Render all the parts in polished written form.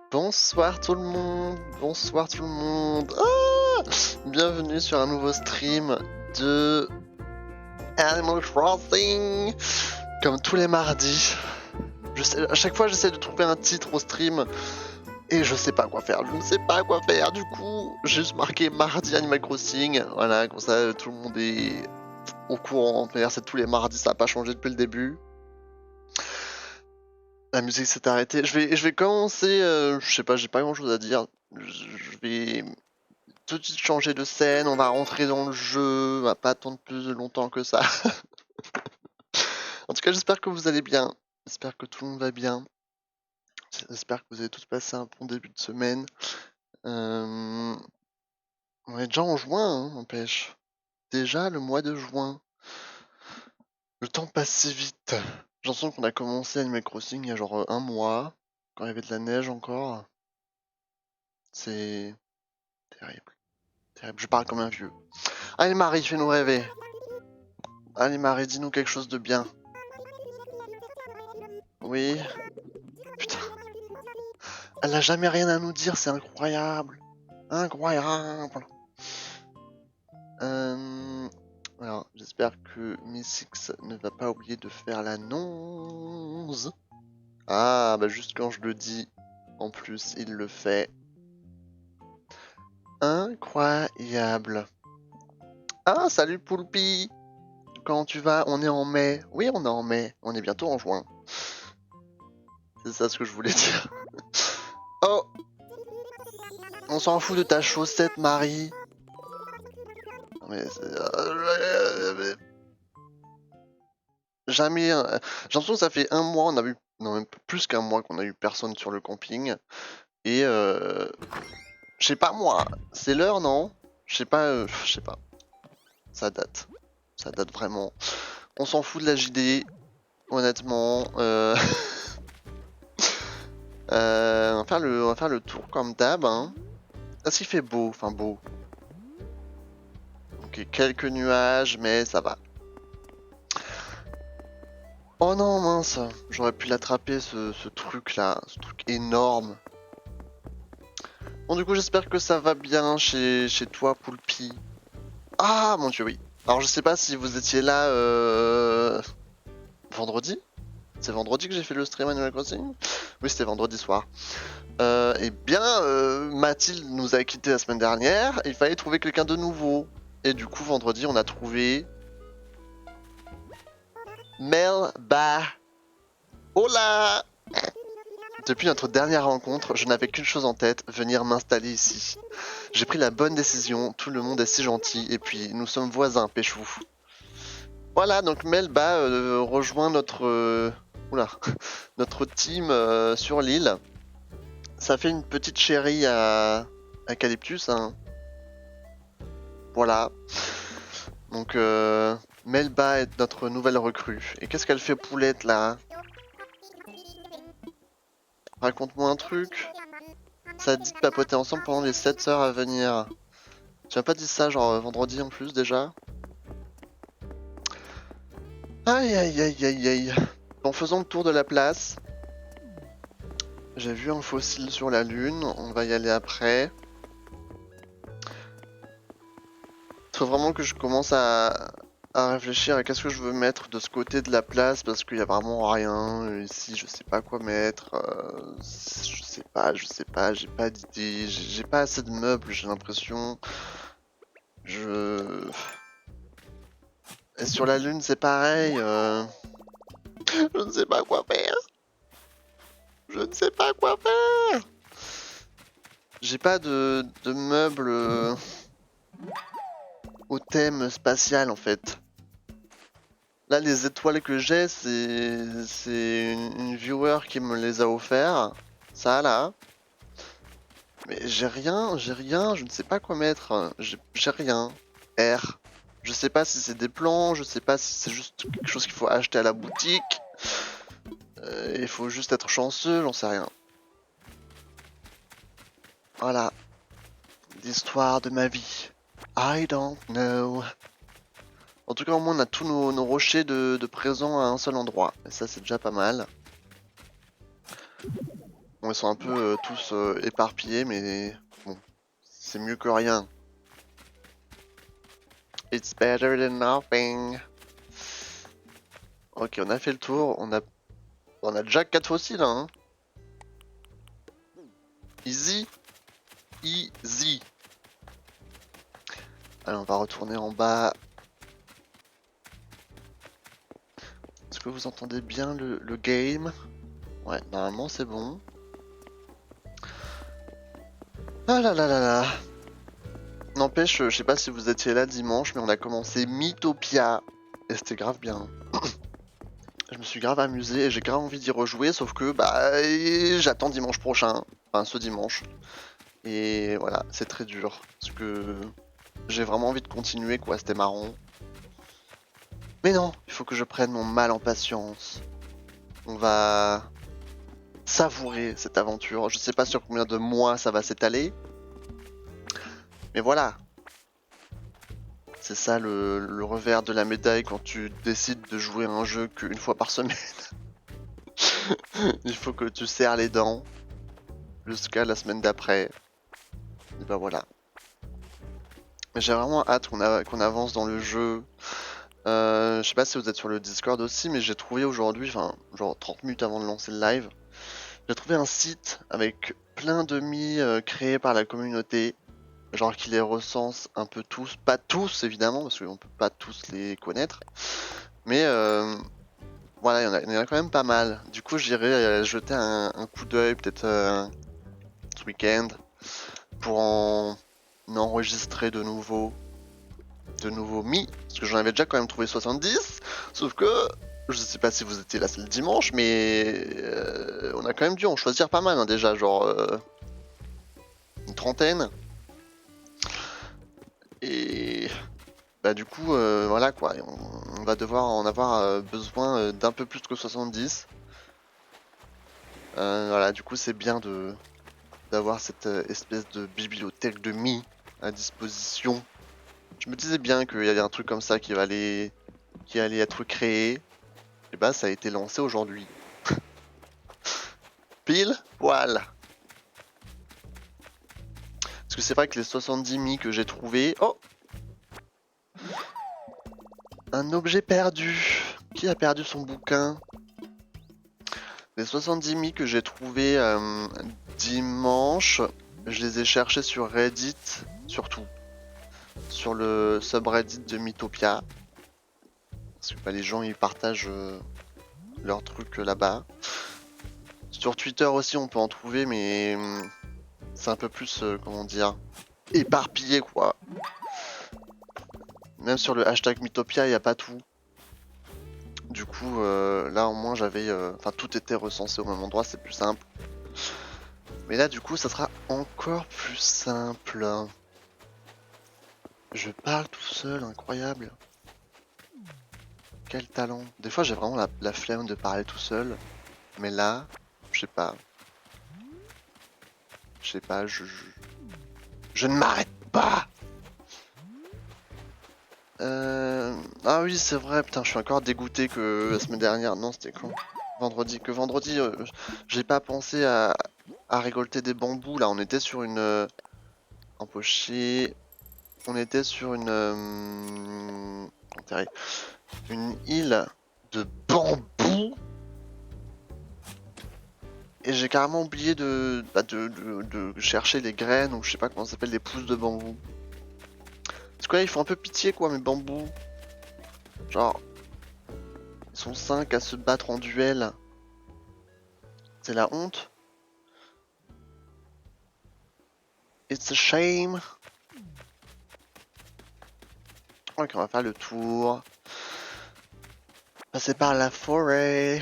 Bonsoir tout le monde, bonsoir tout le monde. Ah, bienvenue sur un nouveau stream de Animal Crossing. Comme tous les mardis. À chaque fois j'essaie de trouver un titre au stream et je sais pas quoi faire. Je ne sais pas quoi faire. Du coup, j'ai juste marqué mardi Animal Crossing. Voilà, comme ça tout le monde est au courant. D'ailleurs, c'est tous les mardis, ça n'a pas changé depuis le début. La musique s'est arrêtée. Je vais commencer. Je sais pas, j'ai pas grand chose à dire. Je vais tout de suite changer de scène. On va rentrer dans le jeu. On va pas attendre plus longtemps que ça. En tout cas, j'espère que vous allez bien. J'espère que tout le monde va bien. J'espère que vous avez tous passé un bon début de semaine. On est déjà en juin, hein, n'empêche. Déjà le mois de juin. Le temps passe si vite. J'ai l'impression qu'on a commencé Animal Crossing il y a genre un mois. Quand il y avait de la neige encore. C'est terrible. Terrible. Je parle comme un vieux. Allez Marie, fais-nous rêver. Allez Marie, dis-nous quelque chose de bien. Oui. Putain. Elle a jamais rien à nous dire, c'est incroyable. Incroyable. Alors, j'espère que Miss X ne va pas oublier de faire l'annonce. Ah, bah juste quand je le dis, en plus, il le fait. Incroyable. Ah, salut Poulpi. Comment tu vas? On est en mai. Oui, on est en mai. On est bientôt en juin. C'est ça ce que je voulais dire. Oh! On s'en fout de ta chaussette, Marie. Mais jamais. J'ai l'impression que ça fait un mois, on a eu. Non, même plus qu'un mois qu'on a eu personne sur le camping. Et je sais pas moi. C'est l'heure, non? Je sais pas. Je sais pas. Ça date. Ça date vraiment. On s'en fout de la JD. Honnêtement. On va faire le tour comme d'hab. Hein. Est-ce qu'il fait beau? Enfin beau. Ok, quelques nuages, mais ça va. Oh non, mince, j'aurais pu l'attraper ce truc là, ce truc énorme. Bon, du coup, j'espère que ça va bien chez toi, Poulpi. Ah, mon dieu, oui. Alors, je sais pas si vous étiez là vendredi. C'est vendredi que j'ai fait le stream Animal Crossing. Oui, c'était vendredi soir. Eh bien, Mathilde nous a quitté la semaine dernière. Il fallait trouver quelqu'un de nouveau. Et du coup, vendredi, on a trouvé Melba. Hola! Depuis notre dernière rencontre, je n'avais qu'une chose en tête, venir m'installer ici. J'ai pris la bonne décision, tout le monde est si gentil, et puis nous sommes voisins, Péchou. Voilà, donc Melba rejoint oula, notre team sur l'île. Ça fait une petite chérie à Eucalyptus, hein. Voilà. Donc Melba est notre nouvelle recrue. Et qu'est-ce qu'elle fait Poulette là? Raconte-moi un truc. Ça te dit de papoter ensemble pendant les 7 heures à venir. Tu m'as pas dit ça genre vendredi en plus déjà? Aïe aïe aïe aïe aïe. En faisant le tour de la place, j'ai vu un fossile sur la lune, on va y aller après. Faut vraiment que je commence à réfléchir à qu'est-ce que je veux mettre de ce côté de la place parce qu'il y a vraiment rien ici, je sais pas quoi mettre. Je sais pas, j'ai pas d'idée, j'ai pas assez de meubles, j'ai l'impression. Et sur la lune c'est pareil. Je ne sais pas quoi faire. Je ne sais pas quoi faire. J'ai pas de meubles au thème spatial en fait. Là, les étoiles que j'ai, c'est une viewer qui me les a offerts. Ça là. Mais j'ai rien, je ne sais pas quoi mettre. J'ai rien. R. Je sais pas si c'est des plans, je sais pas si c'est juste quelque chose qu'il faut acheter à la boutique. Il faut juste être chanceux, j'en sais rien. Voilà. L'histoire de ma vie. I don't know. En tout cas, au moins, on a tous nos rochers de présent à un seul endroit. Et ça, c'est déjà pas mal. Bon, ils sont un peu tous éparpillés, mais bon, c'est mieux que rien. It's better than nothing. Ok, on a fait le tour. On a déjà 4 fossiles, hein. Easy. Easy. Allez, on va retourner en bas. Est-ce que vous entendez bien le game? Ouais, normalement c'est bon. Ah là là là là. N'empêche, je sais pas si vous étiez là dimanche, mais on a commencé Mythopia. Et c'était grave bien. Je me suis grave amusé et j'ai grave envie d'y rejouer, sauf que bah j'attends dimanche prochain. Enfin ce dimanche. Et voilà, c'est très dur. Parce que j'ai vraiment envie de continuer quoi, c'était marrant. Mais non, il faut que je prenne mon mal en patience. On va savourer cette aventure. Je sais pas sur combien de mois ça va s'étaler. Mais voilà. C'est ça le revers de la médaille quand tu décides de jouer à un jeu qu'une fois par semaine. Il faut que tu serres les dents jusqu'à la semaine d'après. Et bah voilà. Mais j'ai vraiment hâte qu'on avance dans le jeu. Je sais pas si vous êtes sur le Discord aussi, mais j'ai trouvé aujourd'hui, enfin genre 30 minutes avant de lancer le live, j'ai trouvé un site avec plein de créés par la communauté. Genre qui les recense un peu tous, pas tous évidemment, parce qu'on peut pas tous les connaître. Mais voilà, il y en a quand même pas mal. Du coup, j'irai jeter un coup d'œil peut-être ce week-end pour en enregistrer de nouveaux parce que j'en avais déjà quand même trouvé 70. Sauf que je sais pas si vous étiez là le dimanche, mais on a quand même dû en choisir pas mal hein, déjà, genre une trentaine. Et bah du coup, voilà quoi, on va devoir en avoir besoin d'un peu plus que 70. Voilà, du coup c'est bien d'avoir cette espèce de bibliothèque de à disposition. Je me disais bien qu'il y avait un truc comme ça qui allait être créé. Et bah ça a été lancé aujourd'hui. Pile poil. Parce que c'est vrai que les 70 que j'ai trouvé. Oh, un objet perdu. Qui a perdu son bouquin? Les 70 que j'ai trouvé dimanche, je les ai cherchés sur Reddit, surtout. Sur le subreddit de Mythopia. Parce que bah, les gens ils partagent leurs trucs là-bas. Sur Twitter aussi on peut en trouver, mais c'est un peu plus, comment dire, éparpillé quoi. Même sur le hashtag Mythopia, il n'y a pas tout. Du coup, là au moins j'avais... Enfin, tout était recensé au même endroit, c'est plus simple. Mais là, du coup, ça sera encore plus simple. Je parle tout seul, incroyable. Quel talent. Des fois, j'ai vraiment la flemme de parler tout seul. Mais là, je sais pas. Je sais pas, je ne m'arrête pas. Ah oui, c'est vrai, putain, je suis encore dégoûté que la semaine dernière. Non, c'était quand? Vendredi. Que vendredi, j'ai pas pensé à récolter des bambous. Là, on était sur une empoché. On était sur une île de bambous. Et j'ai carrément oublié de chercher les graines ou je sais pas comment ça s'appelle, les pousses de bambou. C'est quoi, ils font un peu pitié quoi, mes bambous. Genre, ils sont 5 à se battre en duel. C'est la honte. It's a shame. Ok, on va faire le tour. Passer par la forêt.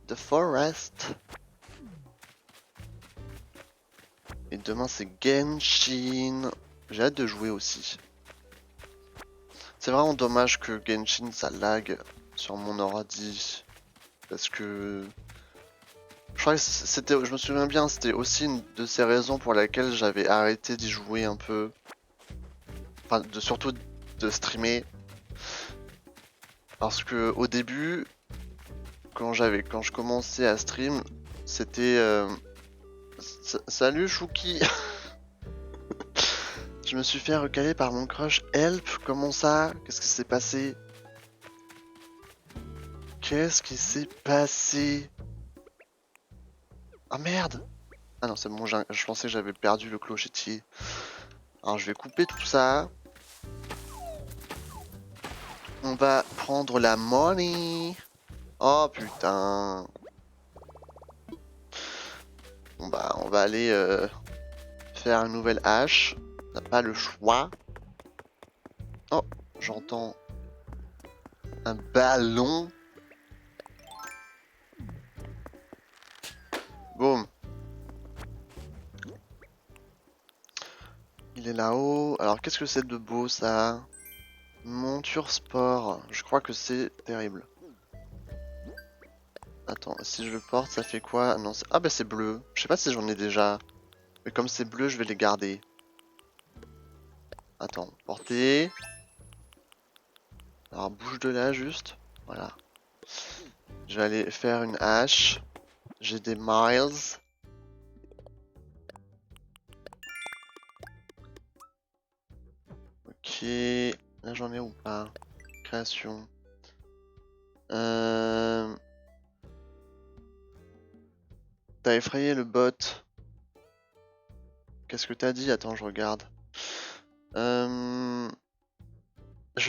The forest. Et demain c'est Genshin. J'ai hâte de jouer aussi. C'est vraiment dommage que Genshin ça lag sur mon ordi. Parce que... Je crois que je me souviens bien, c'était aussi une de ces raisons pour laquelle j'avais arrêté d'y jouer un peu. Enfin, surtout de streamer. Parce que au début, quand je commençais à stream, c'était Salut Chouki. Je me suis fait recaler par mon crush. Help, comment ça? Qu'est-ce qui s'est passé? Qu'est-ce qui s'est passé? Ah merde! Ah non, c'est bon, je pensais que j'avais perdu le clochetier. Alors je vais couper tout ça. On va prendre la money. Oh putain. Bon bah on va aller faire une nouvelle hache. On n'a pas le choix. Oh, j'entends un ballon. Boum. Il est là-haut. Alors qu'est-ce que c'est de beau ça? Monture sport. Je crois que c'est terrible. Attends, si je le porte, ça fait quoi? Non, ah bah c'est bleu. Je sais pas si j'en ai déjà. Mais comme c'est bleu, je vais les garder. Attends, porter. Alors bouge de là juste. Voilà. Je vais aller faire une hache. J'ai des miles. Ok. Là j'en ai ou pas? Création. T'as effrayé le bot. Qu'est-ce que t'as dit? Attends, je regarde. Je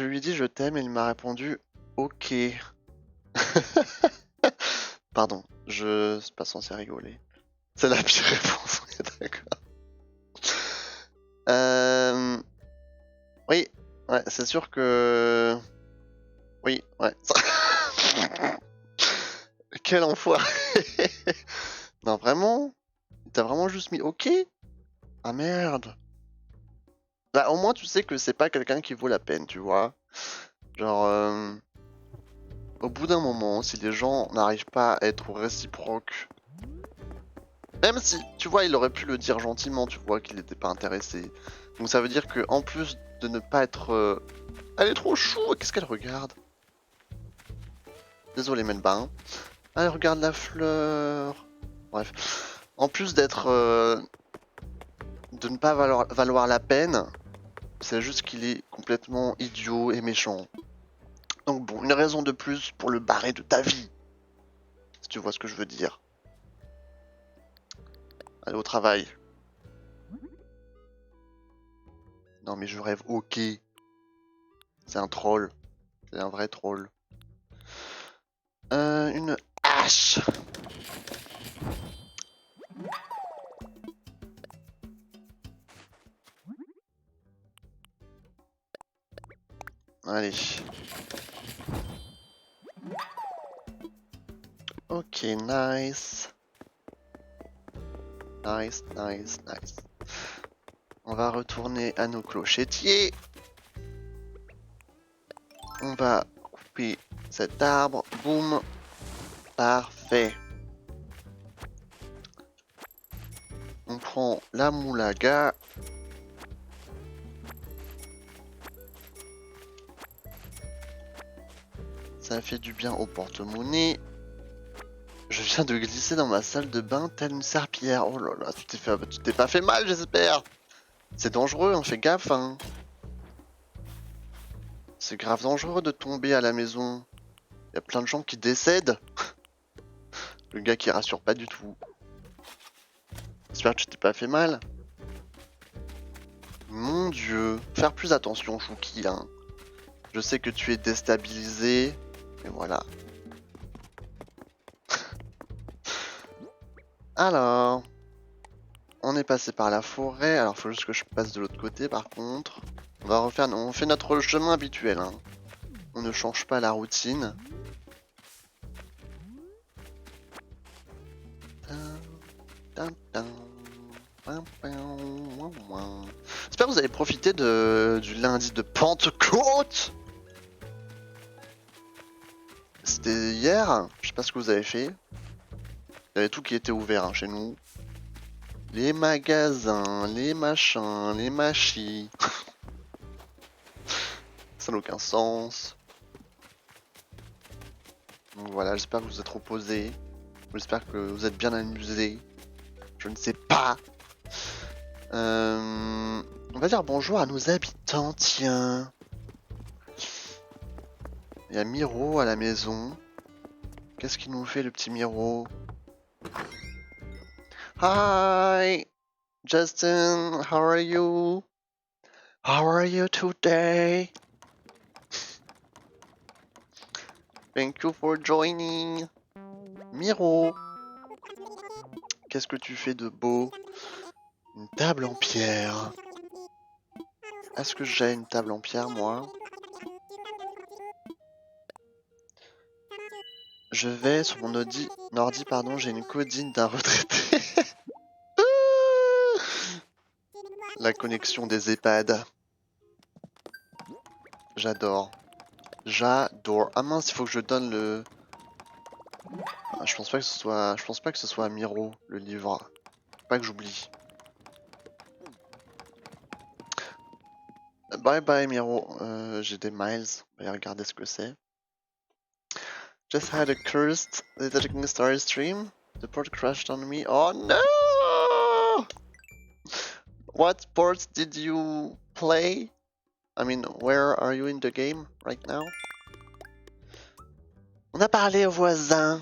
lui ai dit je t'aime et il m'a répondu ok. Pardon, je suis pas censé rigoler. C'est la pire réponse, on est d'accord. Oui, ouais, c'est sûr que... Oui, ouais. Quel enfoiré. Non, vraiment? T'as vraiment juste mis ok? Ah merde. Bah au moins tu sais que c'est pas quelqu'un qui vaut la peine, tu vois. Genre, au bout d'un moment, si les gens n'arrivent pas à être réciproques, même si, tu vois, il aurait pu le dire gentiment, tu vois, qu'il n'était pas intéressé. Donc ça veut dire que en plus de ne pas être... Elle est trop chou, qu'est-ce qu'elle regarde? Désolé Melba. Hein. Ah, elle regarde la fleur. Bref. En plus d'être... de ne pas valoir la peine, c'est juste qu'il est complètement idiot et méchant. Donc bon, une raison de plus pour le barrer de ta vie. Si tu vois ce que je veux dire. Allez au travail. Non mais je rêve ok. C'est un troll. C'est un vrai troll. Une hache. Allez. Ok, nice. Nice, nice, nice. On va retourner à nos clochetiers. On va couper cet arbre. Boum. Parfait. On prend la moulaga. Ça fait du bien au porte-monnaie. Je viens de glisser dans ma salle de bain telle une serpillière. Oh là là, tu t'es pas fait mal, j'espère. C'est dangereux, hein, fais gaffe. Hein. C'est grave dangereux de tomber à la maison. Il y a plein de gens qui décèdent. Le gars qui rassure pas du tout. J'espère que tu t'es pas fait mal. Mon dieu. Faire plus attention, Chouki. Hein. Je sais que tu es déstabilisé. Mais voilà. Alors. On est passé par la forêt. Alors, faut juste que je passe de l'autre côté, par contre. On fait notre chemin habituel. Hein. On ne change pas la routine. J'espère que vous avez profité du lundi de Pentecôte. C'était hier, je sais pas ce que vous avez fait. Il y avait tout qui était ouvert hein, chez nous. Les magasins, les machins, les machis. Ça n'a aucun sens. Donc voilà, j'espère que vous êtes reposés. J'espère que vous êtes bien amusés. Je ne sais pas. On va dire bonjour à nos habitants, tiens. Il y a Miro à la maison. Qu'est-ce qu'il nous fait le petit Miro? Hi, Justin, how are you? How are you today? Thank you for joining. Miro, qu'est-ce que tu fais de beau? Une table en pierre. Est-ce que j'ai une table en pierre, moi? Je vais sur mon ordi, pardon, j'ai une codine d'un retraité. La connexion des EHPAD. J'adore. J'adore. Ah mince, il faut que je donne le... Ah, je pense pas que ce soit Miro, le livre. Faut pas que j'oublie. Bye bye Miro. J'ai des miles. On va regarder ce que c'est. Just had a cursed Little Star stream. The port crashed on me. Oh no! What port did you play? I mean, where are you in the game right now? On a parlé aux voisins.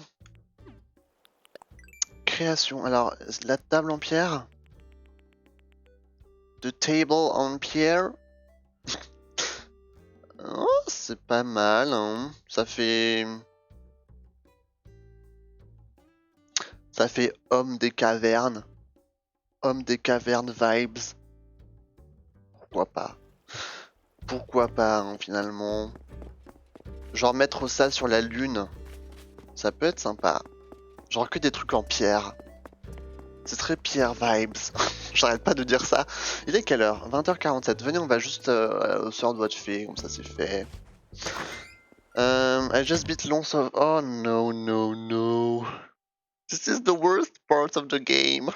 Création. Alors, la table en pierre. The table on pierre. Oh, c'est pas mal, hein. Ça fait homme des cavernes. Homme des cavernes vibes. Pourquoi pas? Pourquoi pas, hein, finalement. Genre mettre ça sur la lune. Ça peut être sympa. Genre que des trucs en pierre. C'est très pierre vibes. J'arrête pas de dire ça. Il est quelle heure? 20h47. Venez, on va juste au sort de votre fée, comme ça c'est fait. I just beat Lons of... Oh no, no, no. This is the worst part of the game.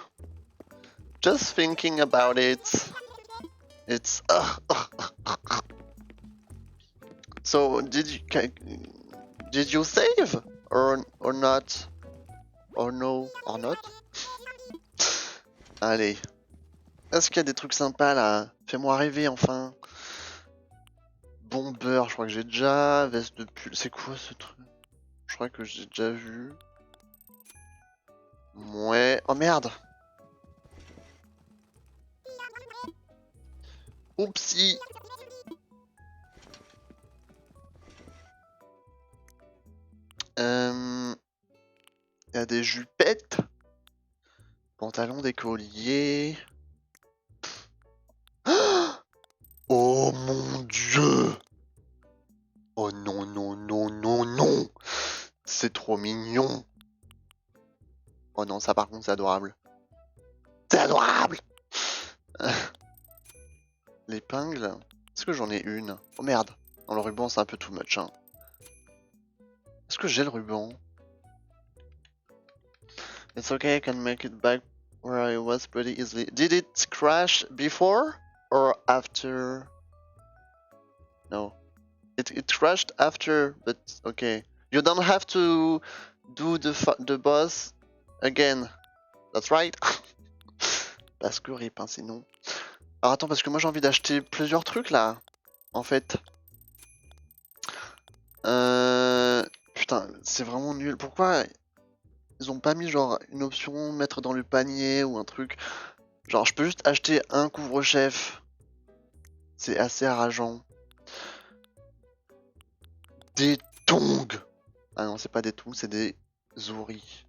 Just thinking about it. It's... So, did you save? Or not? Or no? Or not? Allez. Est-ce qu'il y a des trucs sympas là? Fais-moi rêver enfin. Bomber, je crois que j'ai déjà. Veste de pull. C'est quoi ce truc? Je crois que j'ai déjà vu. Ouais. Oh merde! Oupsie! Il y a des jupettes. Pantalon d'écolier. Oh mon dieu! Oh non, non, non, non, non! C'est trop mignon! Oh non, ça par contre c'est adorable. C'est adorable! L'épingle? Est-ce que j'en ai une? Oh merde! Non, le ruban c'est un peu too much, hein. Est-ce que j'ai le ruban? It's okay, I can make it back where I was pretty easily. Did it crash before or after? No. It crashed after, but okay. You don't have to do the boss again. That's right? Parce que rip, hein, sinon. Alors attends, parce que moi j'ai envie d'acheter plusieurs trucs là. En fait. Putain, c'est vraiment nul. Pourquoi ils ont pas mis genre une option mettre dans le panier ou un truc? Genre je peux juste acheter un couvre-chef. C'est assez rageant. Des tongs! Ah non, c'est pas des tongs, c'est des zouris.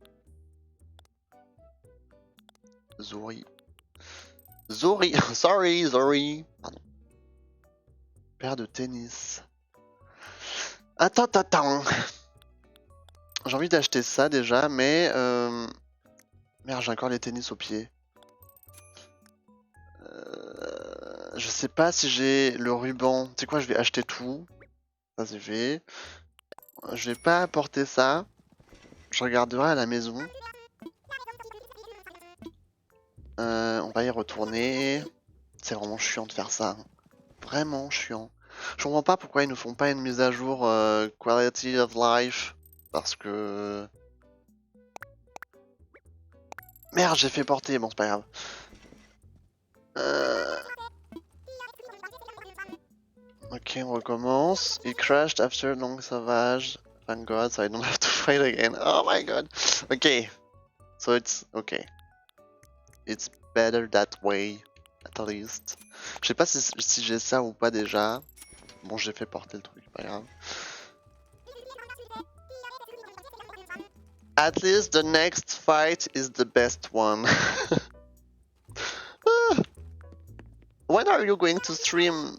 Zori. Zori! Sorry, Zori! Pardon. Paire de tennis. Attends. J'ai envie d'acheter ça déjà, mais... Merde, j'ai encore les tennis aux pieds. Je sais pas si j'ai le ruban. Tu sais quoi, je vais acheter tout. Ça c'est fait. Je vais pas apporter ça. Je regarderai à la maison. On va y retourner. C'est vraiment chiant de faire ça. Vraiment chiant. Je comprends pas pourquoi ils ne font pas une mise à jour Quality of Life. Parce que... Merde, j'ai fait porter, bon c'est pas grave. Ok, on recommence. It crashed after long savage. Thank God, so I don't have to fight again. Oh my god. Okay, so it's okay. It's better that way, at least. Je sais pas si j'ai ça ou pas déjà. Bon, j'ai fait porter le truc, pas grave. At least the next fight is the best one. When are you going to stream?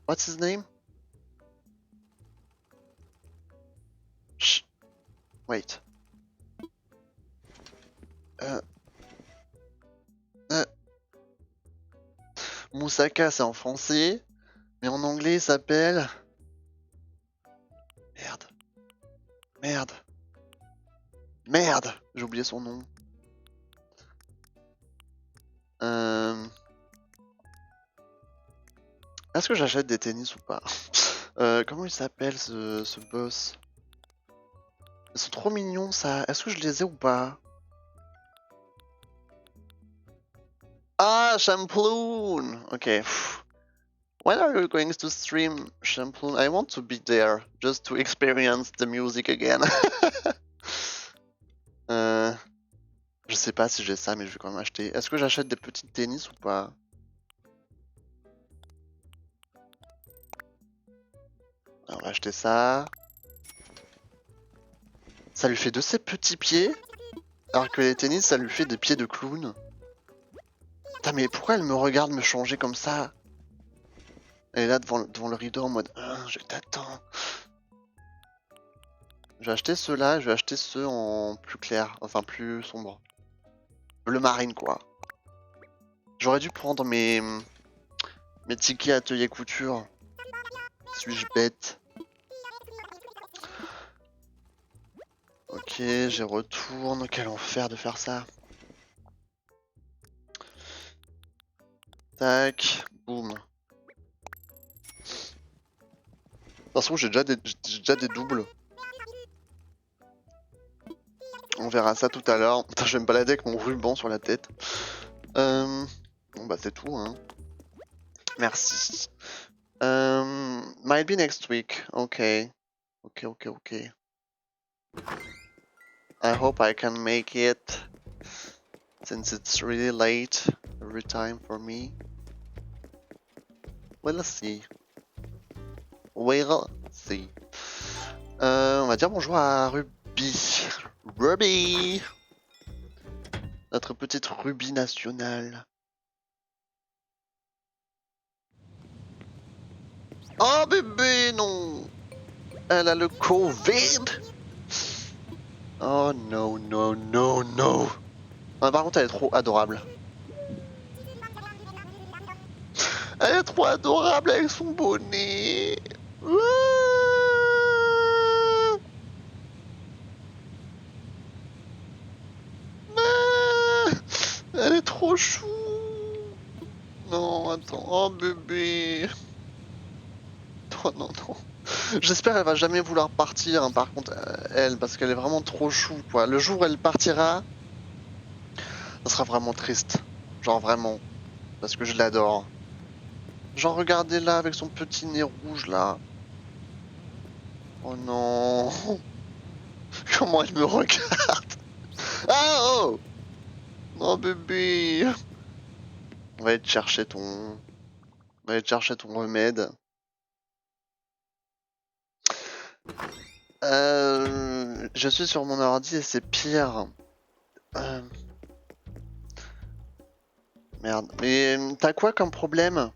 What's his name? Shh. Wait. Moussaka, c'est en français, mais en anglais, il s'appelle... Merde. Merde. Merde. J'ai oublié son nom. Est-ce que j'achète des tennis ou pas? Comment il s'appelle ce boss? Ils sont trop mignons ça. Est-ce que je les ai ou pas? Ah, Shamploon! Ok. When are you going to stream Shamploon? I want to be there, just to experience the music again. Je sais pas si j'ai ça, mais je vais quand même acheter. Est-ce que j'achète des petits tennis ou pas? Alors, on va acheter ça. Ça lui fait de ses petits pieds, alors que les tennis, ça lui fait des pieds de clown. Putain, mais pourquoi elle me regarde me changer comme ça? Elle est là devant le rideau en mode je t'attends. Je vais acheter ceux-là, je vais acheter ceux en plus clair, enfin plus sombre. Bleu marine quoi. J'aurais dû prendre mes tickets atelier couture. Suis-je bête? Ok, j'y retourne. Quel enfer de faire ça. Tac, boum. De toute façon, j'ai déjà des doubles. On verra ça tout à l'heure. Putain, je vais me balader avec mon ruban sur la tête. Bon bah c'est tout hein. Merci. Might be next week. Okay. Okay. I hope I can make it. Since it's really late every time for me. We'll see. We'll see. On va dire bonjour à Ruby. Ruby! Notre petite Ruby nationale. Oh bébé, non! Elle a le Covid! Oh no. Ah, par contre, elle est trop adorable. Elle est trop adorable avec son bonnet. Elle est trop chou. Non, attends. Oh bébé. Oh non. J'espère qu'elle va jamais vouloir partir, hein, par contre, elle, parce qu'elle est vraiment trop chou, quoi. Le jour où elle partira, ça sera vraiment triste. Genre vraiment. Parce que je l'adore. Genre, regardez-la avec son petit nez rouge, là. Oh non. Comment elle me regarde. Ah oh. Oh bébé. On va aller te chercher ton... remède. Je suis sur mon ordi et c'est pire. Merde. Mais t'as quoi comme problème?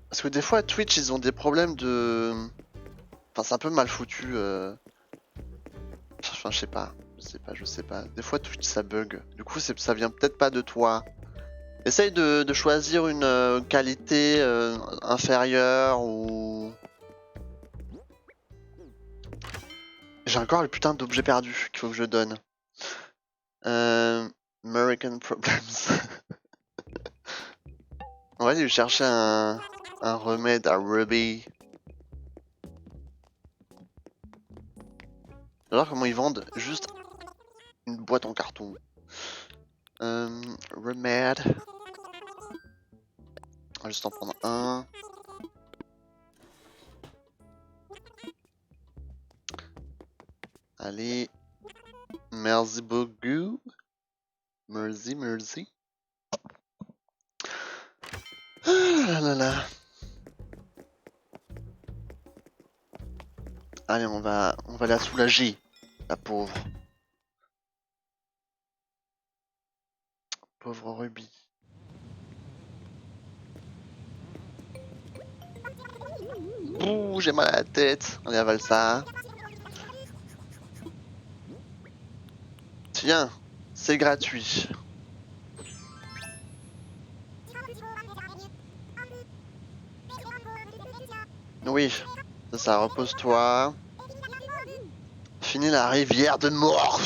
Parce que des fois Twitch ils ont des problèmes de... Enfin c'est un peu mal foutu. Enfin je sais pas. Des fois Twitch ça bug. Du coup ça vient peut-être pas de toi. Essaye de choisir une qualité inférieure ou... J'ai encore le putain d'objet perdu qu'il faut que je donne. American Problems. On va aller lui chercher un remède à Ruby. Alors comment ils vendent juste une boîte en carton. Remade. On va juste en prendre un. Allez. Merci beaucoup. Merci. Ah là là. Allez, on va la soulager, la pauvre. Pauvre Ruby. Ouh, j'ai mal à la tête. Allez, avale ça. Tiens, c'est gratuit. Oui, c'est ça, repose-toi. Finis la rivière de mort.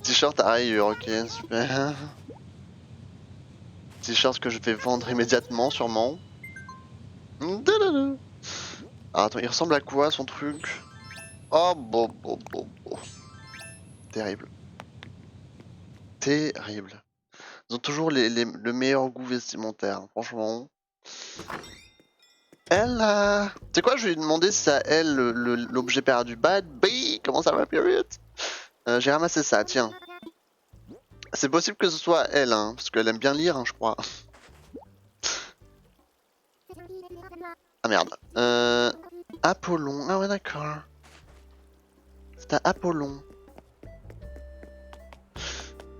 T-shirt à rayures, ok, super. T-shirt que je vais vendre immédiatement, sûrement. Ah, attends, il ressemble à quoi son truc? Oh, bon. Terrible. Terrible. Ils ont toujours le meilleur goût vestimentaire, hein, franchement. Elle, tu sais quoi, je vais lui demander si c'est à elle l'objet perdu. Bad bee, comment ça va, Period? J'ai ramassé ça, tiens. C'est possible que ce soit elle, hein, parce qu'elle aime bien lire, hein, je crois. Ah merde. Apollon, ah ouais d'accord. C'est à Apollon.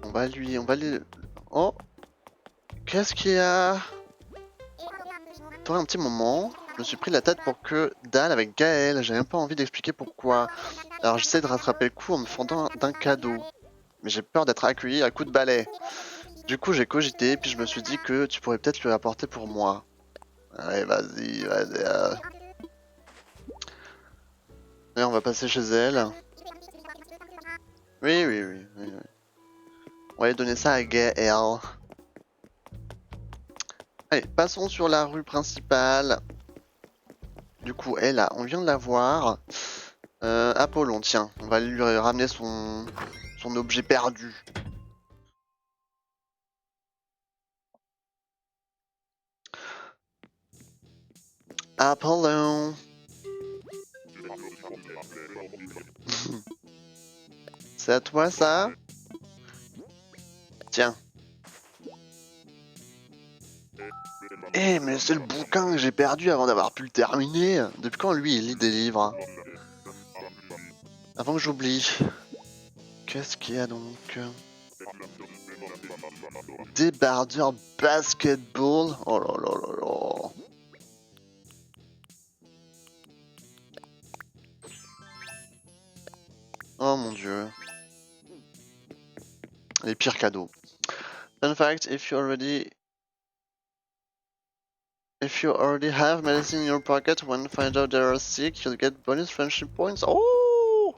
On va lui... Oh, qu'est-ce qu'il y a? Toi, un petit moment, je me suis pris la tête pour que dalle avec Gaël. J'ai même pas envie d'expliquer pourquoi. Alors j'essaie de rattraper le coup en me fendant d'un cadeau. Mais j'ai peur d'être accueilli à coups de balai. Du coup, j'ai cogité, puis je me suis dit que tu pourrais peut-être lui apporter pour moi. Allez, vas-y. Allez, on va passer chez elle. Oui. On va lui donner ça à Gaël. Allez, passons sur la rue principale. Du coup, elle, on vient de la voir. Apollon, tiens, on va lui ramener son objet perdu. Apollon. C'est à toi ça? Tiens. Eh, mais c'est le bouquin que j'ai perdu avant d'avoir pu le terminer. Depuis quand lui il lit des livres? Avant que j'oublie. Qu'est-ce qu'il y a donc? Débardeur basketball. Oh là là là là. Oh mon dieu. Les pires cadeaux. Fun fact, if you already have medicine in your pocket, when you find out they are sick, you'll get bonus friendship points. Oh!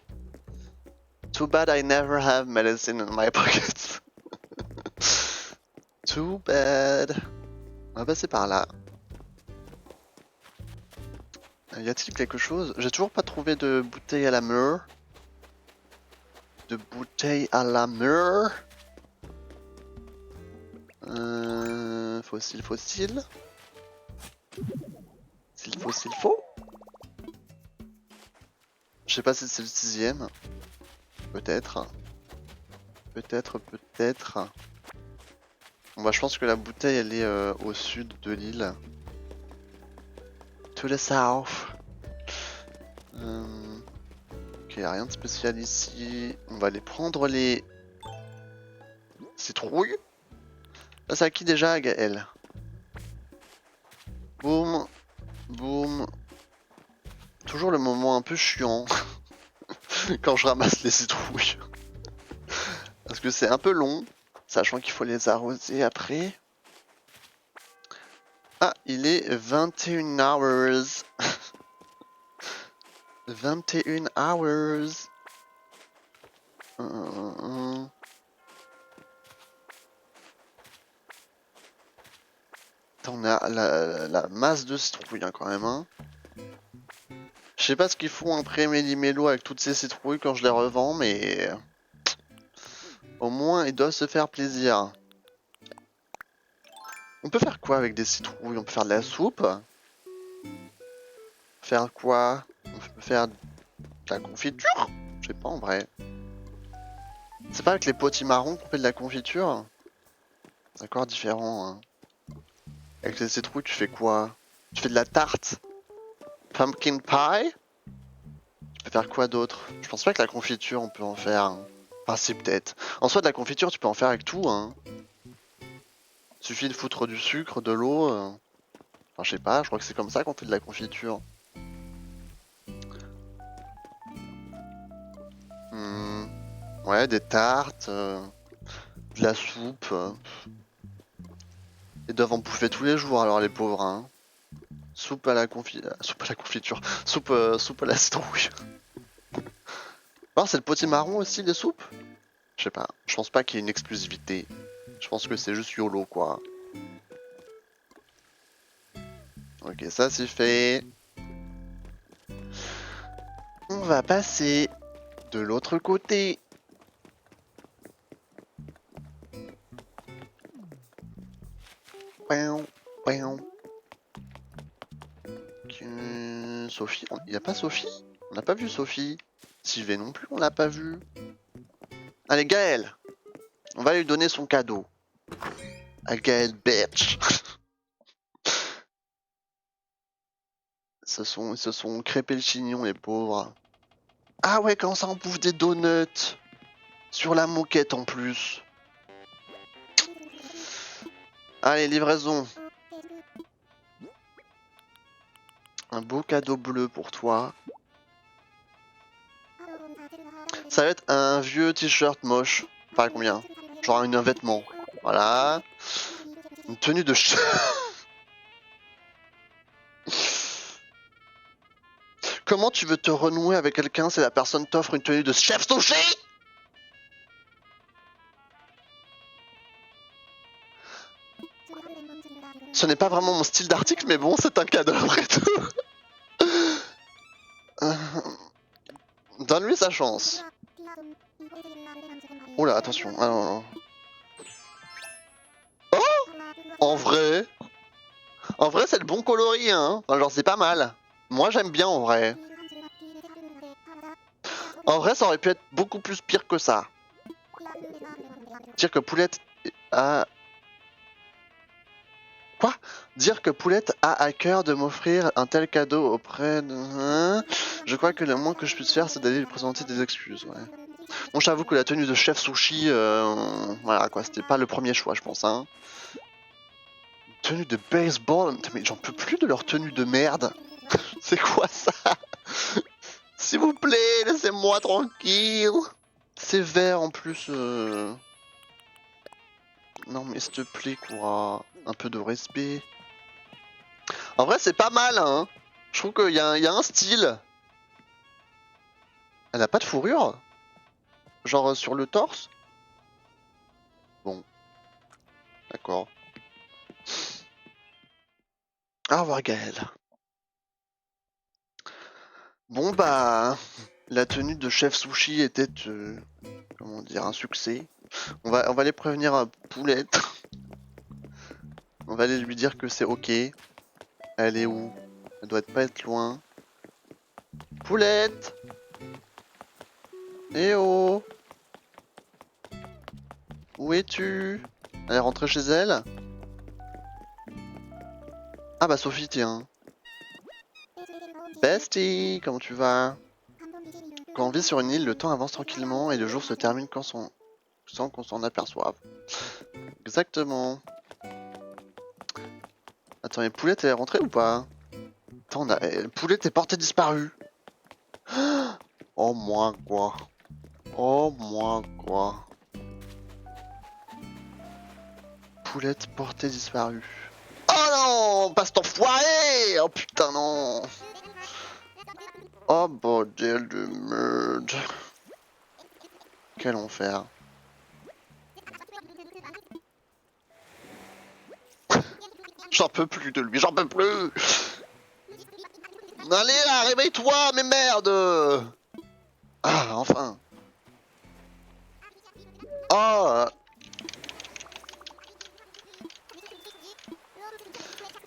Too bad I never have medicine in my pocket. Too bad. On va passer par là. Y a-t-il quelque chose? J'ai toujours pas trouvé de bouteille à la mûre. De bouteille à la mûre. Fossile. S'il faut. Je sais pas si c'est le 6ème. Peut-être. Bon bah je pense que la bouteille elle est au sud de l'île. To the south. Ok, rien de spécial ici. On va aller prendre les citrouilles. Là c'est à qui déjà, Gaël? Boum. Toujours le moment un peu chiant quand je ramasse les citrouilles. Parce que c'est un peu long, sachant qu'il faut les arroser après. Ah, il est 21 hours. 21 hours. Attends, on a la masse de citrouilles hein, quand même. Hein. Je sais pas ce qu'ils font après Méli-Mélo avec toutes ces citrouilles quand je les revends, mais au moins ils doivent se faire plaisir. On peut faire quoi avec des citrouilles? On peut faire de la soupe? Faire quoi? On peut faire de la confiture? Je sais pas en vrai. C'est pas avec les potimarrons qu'on fait de la confiture? C'est encore différent. Hein. Avec les citrouilles, tu fais quoi? Tu fais de la tarte? Pumpkin pie? Tu peux faire quoi d'autre? Je pense pas que la confiture, on peut en faire. Hein. Enfin, si, peut-être. En soi, de la confiture, tu peux en faire avec tout. Hein. Suffit de foutre du sucre, de l'eau. Enfin, je sais pas, je crois que c'est comme ça qu'on fait de la confiture. Hmm. Ouais, des tartes, de la soupe. Ils doivent en bouffer tous les jours, alors, les pauvres. Hein. Soupe à la soupe à la confiture. Soupe à la citrouille. Oh, c'est le potimarron aussi, les soupes? Je sais pas. Je pense pas qu'il y ait une exclusivité. Je pense que c'est juste YOLO, quoi. Ok, ça c'est fait. On va passer de l'autre côté. Piaou, piaou. Sophie? Il n'y a pas Sophie? On n'a pas vu Sophie. Sylvain non plus, on l'a pas vu. Allez, Gaël! On va lui donner son cadeau. À Gaël, bitch! Ils se sont crêpés le chignon, les pauvres. Ah ouais, comment ça on bouffe des donuts? Sur la moquette en plus. Allez, livraison. Un beau cadeau bleu pour toi. Ça va être un vieux t-shirt moche. Enfin, combien? Genre un vêtement. Voilà. Une tenue de Comment tu veux te renouer avec quelqu'un si la personne t'offre une tenue de chef sushi? Ce n'est pas vraiment mon style d'article, mais bon, c'est un cadeau après tout. Euh, Donne-lui sa chance. Oula, attention. Ah, non, non. Oh! En vrai, c'est le bon coloris, hein. Enfin, genre, c'est pas mal. Moi, j'aime bien en vrai. En vrai, ça aurait pu être beaucoup plus pire que ça. Dire que Poulette a... Quoi? Dire que Poulette a à cœur de m'offrir un tel cadeau auprès de... Hein? Je crois que le moins que je puisse faire, c'est d'aller lui présenter des excuses, ouais. Bon, j'avoue que la tenue de chef sushi, voilà quoi, c'était pas le premier choix, je pense, hein. Tenue de baseball, mais j'en peux plus de leur tenue de merde. C'est quoi ça? S'il vous plaît, laissez-moi tranquille. C'est vert en plus. Non mais s'il te plaît quoi, un peu de respect. En vrai c'est pas mal hein. Je trouve qu'il y a un style. Elle a pas de fourrure? Genre sur le torse? Bon, d'accord. Au revoir Gaël. Bon bah, la tenue de chef sushi était, comment dire, un succès. On va aller prévenir à Poulette. On va aller lui dire que c'est ok. Elle est où? Elle doit pas être loin. Poulette! Eh oh! Où es-tu? Elle est rentrée chez elle? Ah bah Sophie, tiens. Bestie, comment tu vas? Quand on vit sur une île, le temps avance tranquillement et le jour se termine sans qu'on s'en aperçoive. Exactement. Attends, mais Poulette elle est rentrée ou pas? Attends, Poulette est portée disparue. Oh moi quoi? Oh moi quoi? Poulette portée disparue. Oh non! Passe ton foiré! Oh putain non! Oh bordel de merde. Quel enfer. J'en peux plus de lui, j'en peux plus! Allez là, réveille-toi, mais merde! Ah, enfin. Oh!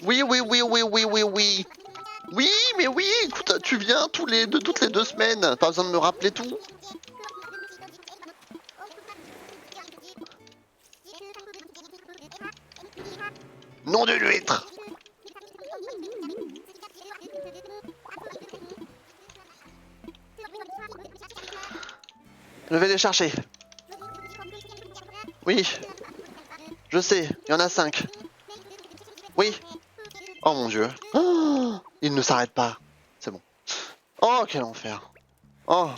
Oui, oui, oui, oui, oui, oui, oui. Oui, mais oui, écoute, tu viens toutes les 2 semaines. Pas besoin de me rappeler tout. Nom de l'huître! Je vais les chercher. Oui, je sais, il y en a 5. Oui. Oh mon dieu. Oh, il ne s'arrête pas. C'est bon. Oh, quel enfer. Oh.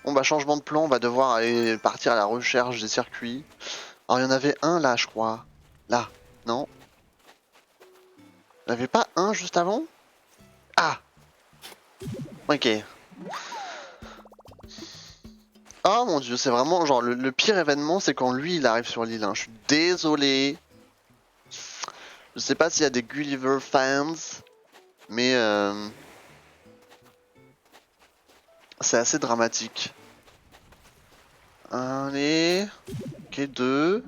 Bon bah changement de plan, on va devoir aller partir à la recherche des circuits. Alors il y en avait un là, je crois. Là, non? Il n'y en avait pas un juste avant? Ah! Ok. Oh mon dieu, c'est vraiment genre le pire événement, c'est quand lui il arrive sur l'île. Hein. Je suis désolé. Je sais pas s'il y a des Gulliver fans, mais c'est assez dramatique. Allez, ok, 2.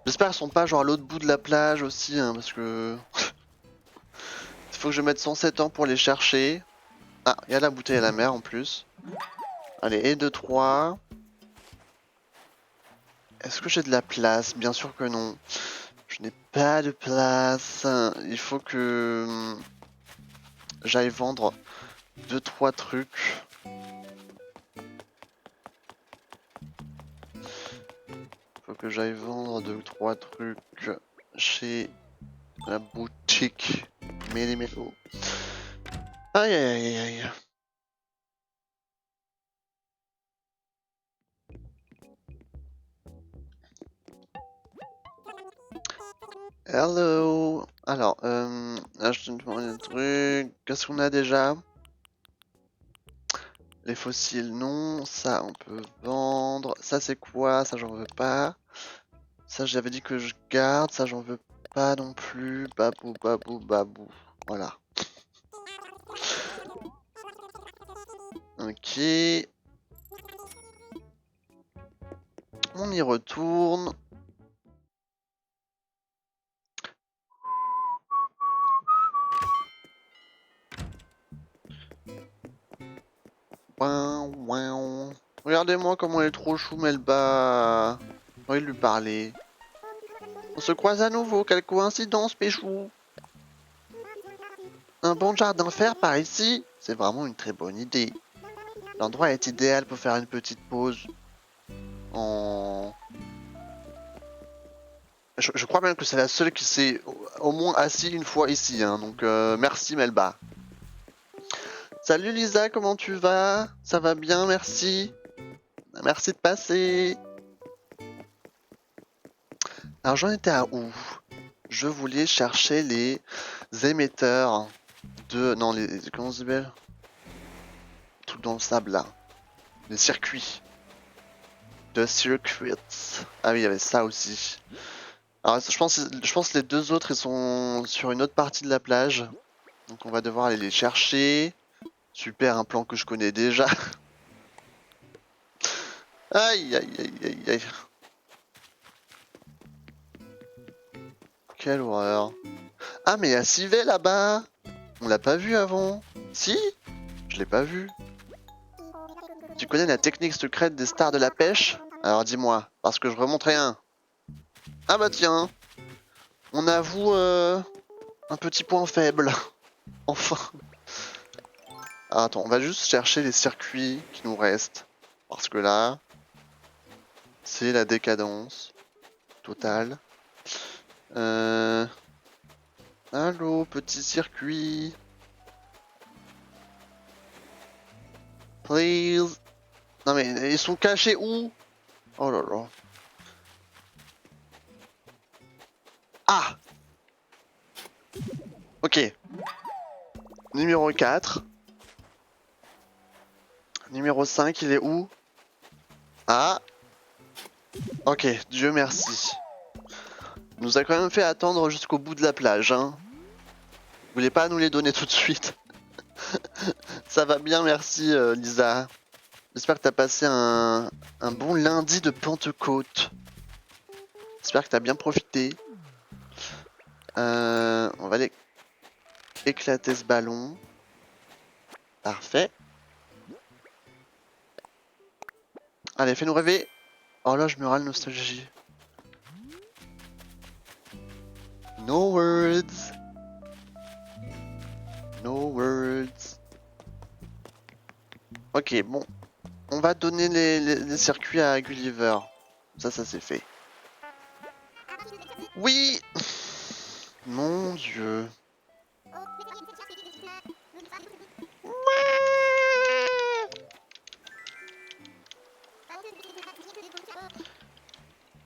J'espère qu'ils sont pas genre à l'autre bout de la plage aussi, hein, parce que il faut que je mette 107 ans pour les chercher. Ah, il y a la bouteille à la mer en plus. Allez, et 2, 3. Est-ce que j'ai de la place? Bien sûr que non. Je n'ai pas de place. Il faut que j'aille vendre 2, 3 trucs. Faut que j'aille vendre 2, 3 trucs chez la boutique Méli-Mélo. Aïe aïe aïe aïe. Hello. Alors, là je te demande un truc. Qu'est-ce qu'on a déjà? Les fossiles, non. Ça, on peut vendre. Ça, c'est quoi? Ça, j'en veux pas. Ça, j'avais dit que je garde. Ça, j'en veux pas non plus. Babou, babou, babou. Voilà. Ok. On y retourne. Regardez-moi comment elle est trop chou, Melba. J'ai envie de lui parler. On se croise à nouveau, quelle coïncidence, Péchou. Un bon jardin fer par ici, c'est vraiment une très bonne idée. L'endroit est idéal pour faire une petite pause. Je crois même que c'est la seule qui s'est au moins assis une fois ici, hein, donc merci Melba. Salut Lisa, comment tu vas? Ça va bien, merci. Merci de passer. Alors j'en étais à où? Je voulais chercher les émetteurs de... Non, les... Comment ça s'appelle? Truc dans le sable là. Les circuits. De circuits. Ah oui, il y avait ça aussi. Alors je pense que les 2 autres ils sont sur une autre partie de la plage. Donc on va devoir aller les chercher. Super, un plan que je connais déjà. Aïe aïe aïe aïe aïe. Quelle horreur. Ah mais il y a Civet là-bas. On l'a pas vu avant. Si? Je l'ai pas vu. Tu connais la technique secrète des stars de la pêche? Alors dis-moi, parce que je remonte rien. Ah bah tiens. On avoue un petit point faible. Enfin. Ah, attends, on va juste chercher les circuits qui nous restent. Parce que là, c'est la décadence totale. Allô, petit circuit. Please. Non mais ils sont cachés où? Oh là là. Ah! Ok. Numéro 4. Numéro 5, il est où? Ah! Ok, Dieu merci. Il nous a quand même fait attendre jusqu'au bout de la plage, hein. Vous voulez pas nous les donner tout de suite? Ça va bien, merci Lisa. J'espère que t'as passé un bon lundi de Pentecôte. J'espère que t'as bien profité. On va aller éclater ce ballon. Parfait. Allez, fais-nous rêver. Oh là, je me râle nostalgie. No words. No words. Ok, bon. On va donner les circuits à Gulliver. Ça c'est fait. Oui. Mon Dieu.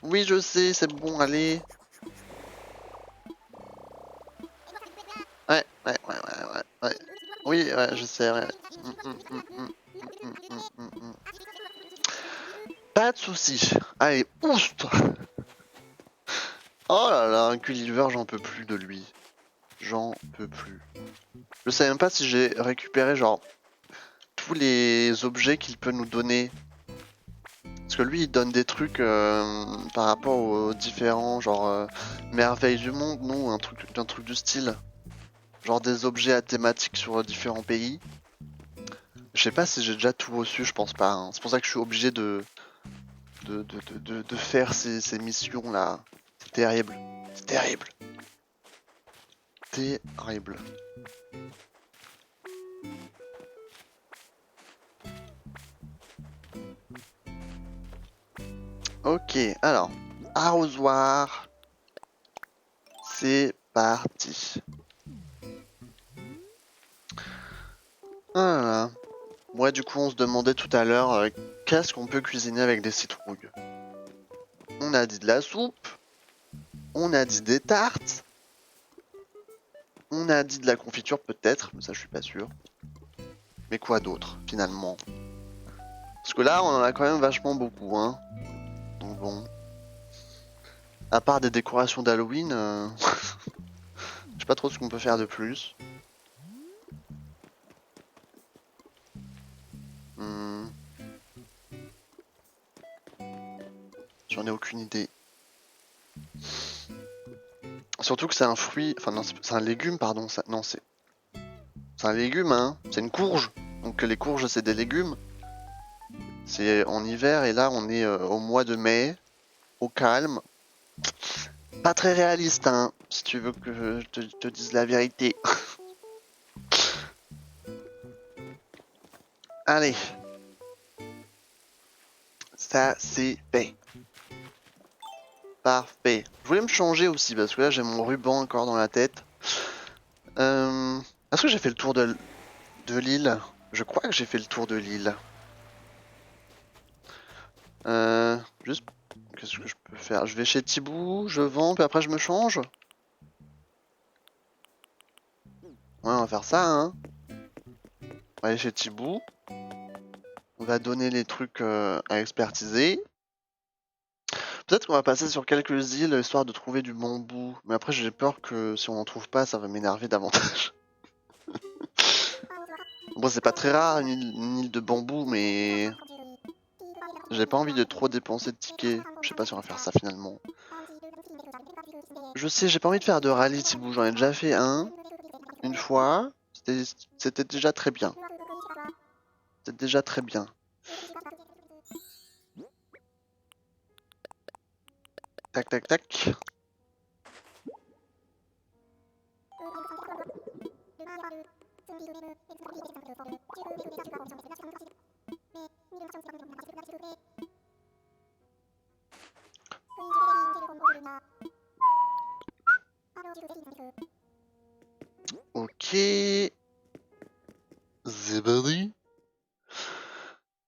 Oui, je sais, c'est bon, allez. Ouais. Oui, ouais, je sais, ouais. Pas de soucis. Allez, oust. Oh là là, Gulliver, j'en peux plus de lui. J'en peux plus. Je sais même pas si j'ai récupéré, genre, tous les objets qu'il peut nous donner. Parce que lui, il donne des trucs par rapport aux différents, genre, merveilles du monde, non? Un truc du style. Genre des objets à thématique sur différents pays. Je sais pas si j'ai déjà tout reçu, je pense pas. Hein. C'est pour ça que je suis obligé de faire ces missions là. C'est terrible. C'est terrible. Terrible. Ok, alors. Arrosoir. C'est parti. Voilà. Ouais, du coup, on se demandait tout à l'heure qu'est-ce qu'on peut cuisiner avec des citrouilles. On a dit de la soupe. On a dit des tartes. On a dit de la confiture peut-être, mais ça je suis pas sûr. Mais quoi d'autre finalement? Parce que là on en a quand même vachement beaucoup hein. Donc bon. À part des décorations d'Halloween, je sais pas trop ce qu'on peut faire de plus. Hmm. J'en ai aucune idée. Surtout que c'est un fruit, enfin non c'est un légume pardon, non c'est un légume hein, c'est une courge. Donc les courges c'est des légumes. C'est en hiver et là on est au mois de mai, au calme. Pas très réaliste hein, si tu veux que je te dise la vérité. Allez. Ça c'est fait. Parfait. Je voulais me changer aussi parce que là j'ai mon ruban encore dans la tête. Est-ce que j'ai fait le tour de l'île? Je crois que j'ai fait le tour de l'île. Juste, qu'est-ce que je peux faire? Je vais chez Thibou, je vends, puis après je me change? Ouais, on va faire ça, hein. On va aller chez Thibou. On va donner les trucs à expertiser. Peut-être qu'on va passer sur quelques îles histoire de trouver du bambou. Mais après j'ai peur que si on en trouve pas, ça va m'énerver davantage. Bon, c'est pas très rare une île de bambou, mais j'ai pas envie de trop dépenser de tickets. Je sais pas si on va faire ça finalement. Je sais, j'ai pas envie de faire de rallye Thibou. J'en ai déjà fait un, une fois. C'était déjà très bien. C'était déjà très bien. Tac, tac, tac. Ok. C'est parti.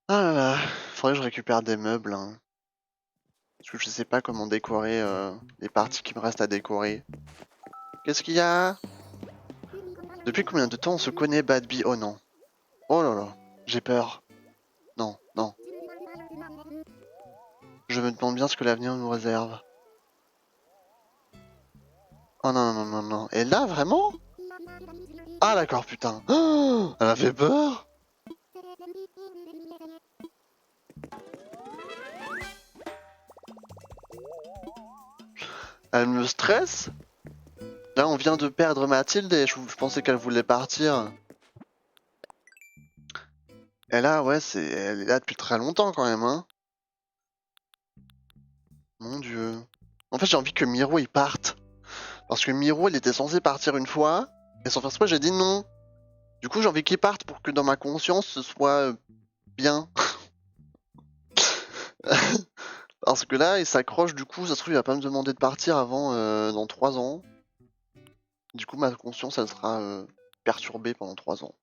Ah là là. Faudrait que je récupère des meubles. Hein. Parce que je sais pas comment décorer les parties qui me restent à décorer. Qu'est-ce qu'il y a? Depuis combien de temps on se connaît, Badby? Oh non. Oh là là. J'ai peur. Non, non. Je me demande bien ce que l'avenir nous réserve. Oh non, non, non, non. Et là, vraiment? Ah d'accord, putain. Oh, elle a fait peur? Elle me stresse. Là, on vient de perdre Mathilde et je pensais qu'elle voulait partir. Et là, ouais, elle est là depuis très longtemps quand même, hein. Mon dieu. En fait, j'ai envie que Miro il parte. Parce que Miro, il était censé partir une fois. Et sans faire exprès, j'ai dit non. Du coup, j'ai envie qu'il parte pour que dans ma conscience, ce soit bien. Parce que là, il s'accroche, du coup, ça se trouve, il va pas me demander de partir avant dans 3 ans. Du coup, ma conscience, elle sera perturbée pendant 3 ans.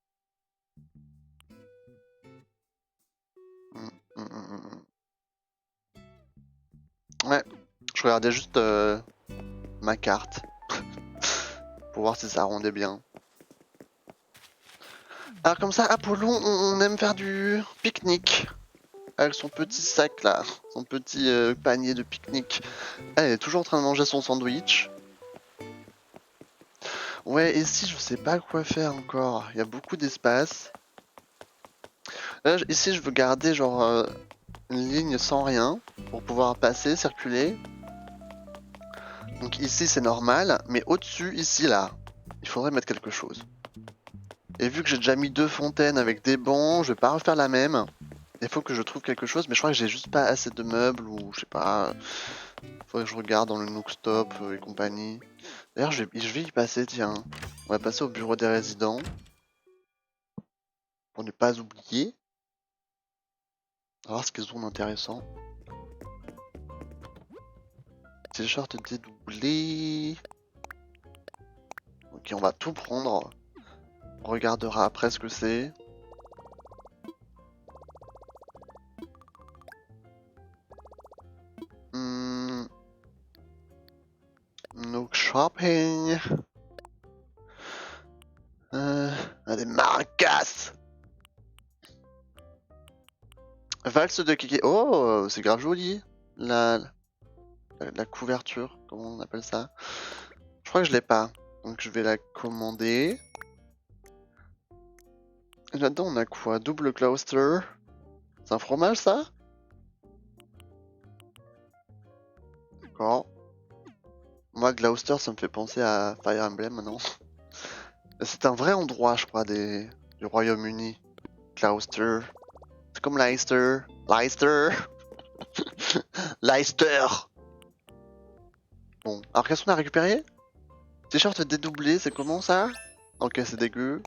Ouais, je regardais juste ma carte pour voir si ça rendait bien. Alors comme ça, Apollon, on aime faire du pique-nique. Avec son petit sac là, son petit panier de pique-nique. Elle est toujours en train de manger son sandwich. Ouais, ici je sais pas quoi faire encore. Il y a beaucoup d'espace. Là, ici je veux garder genre une ligne sans rien pour pouvoir passer, circuler. Donc ici c'est normal, mais au-dessus, ici là, il faudrait mettre quelque chose. Et vu que j'ai déjà mis 2 fontaines avec des bancs, je vais pas refaire la même. Il faut que je trouve quelque chose, mais je crois que j'ai juste pas assez de meubles ou je sais pas. Faudrait que je regarde dans le Nookstop et compagnie. D'ailleurs, je vais y passer, tiens. On va passer au bureau des résidents. Pour ne pas oublier. On va voir ce qu'ils ont d'intéressant. T-shirt dédoublé. Ok, on va tout prendre. On regardera après ce que c'est. Nook shopping. Des maracas. Valse de Kiki. Oh, c'est grave joli. La couverture, comment on appelle ça? Je crois que je l'ai pas. Donc je vais la commander. Et là-dedans, on a quoi? Double Gloucester. C'est un fromage, ça? D'accord. Moi, Gloucester, ça me fait penser à Fire Emblem maintenant. C'est un vrai endroit, je crois, du Royaume-Uni. Gloucester. C'est comme Leicester. Leicester. Leicester. Bon, alors qu'est-ce qu'on a récupéré? T-shirt dédoublé, c'est comment ça? Ok, c'est dégueu.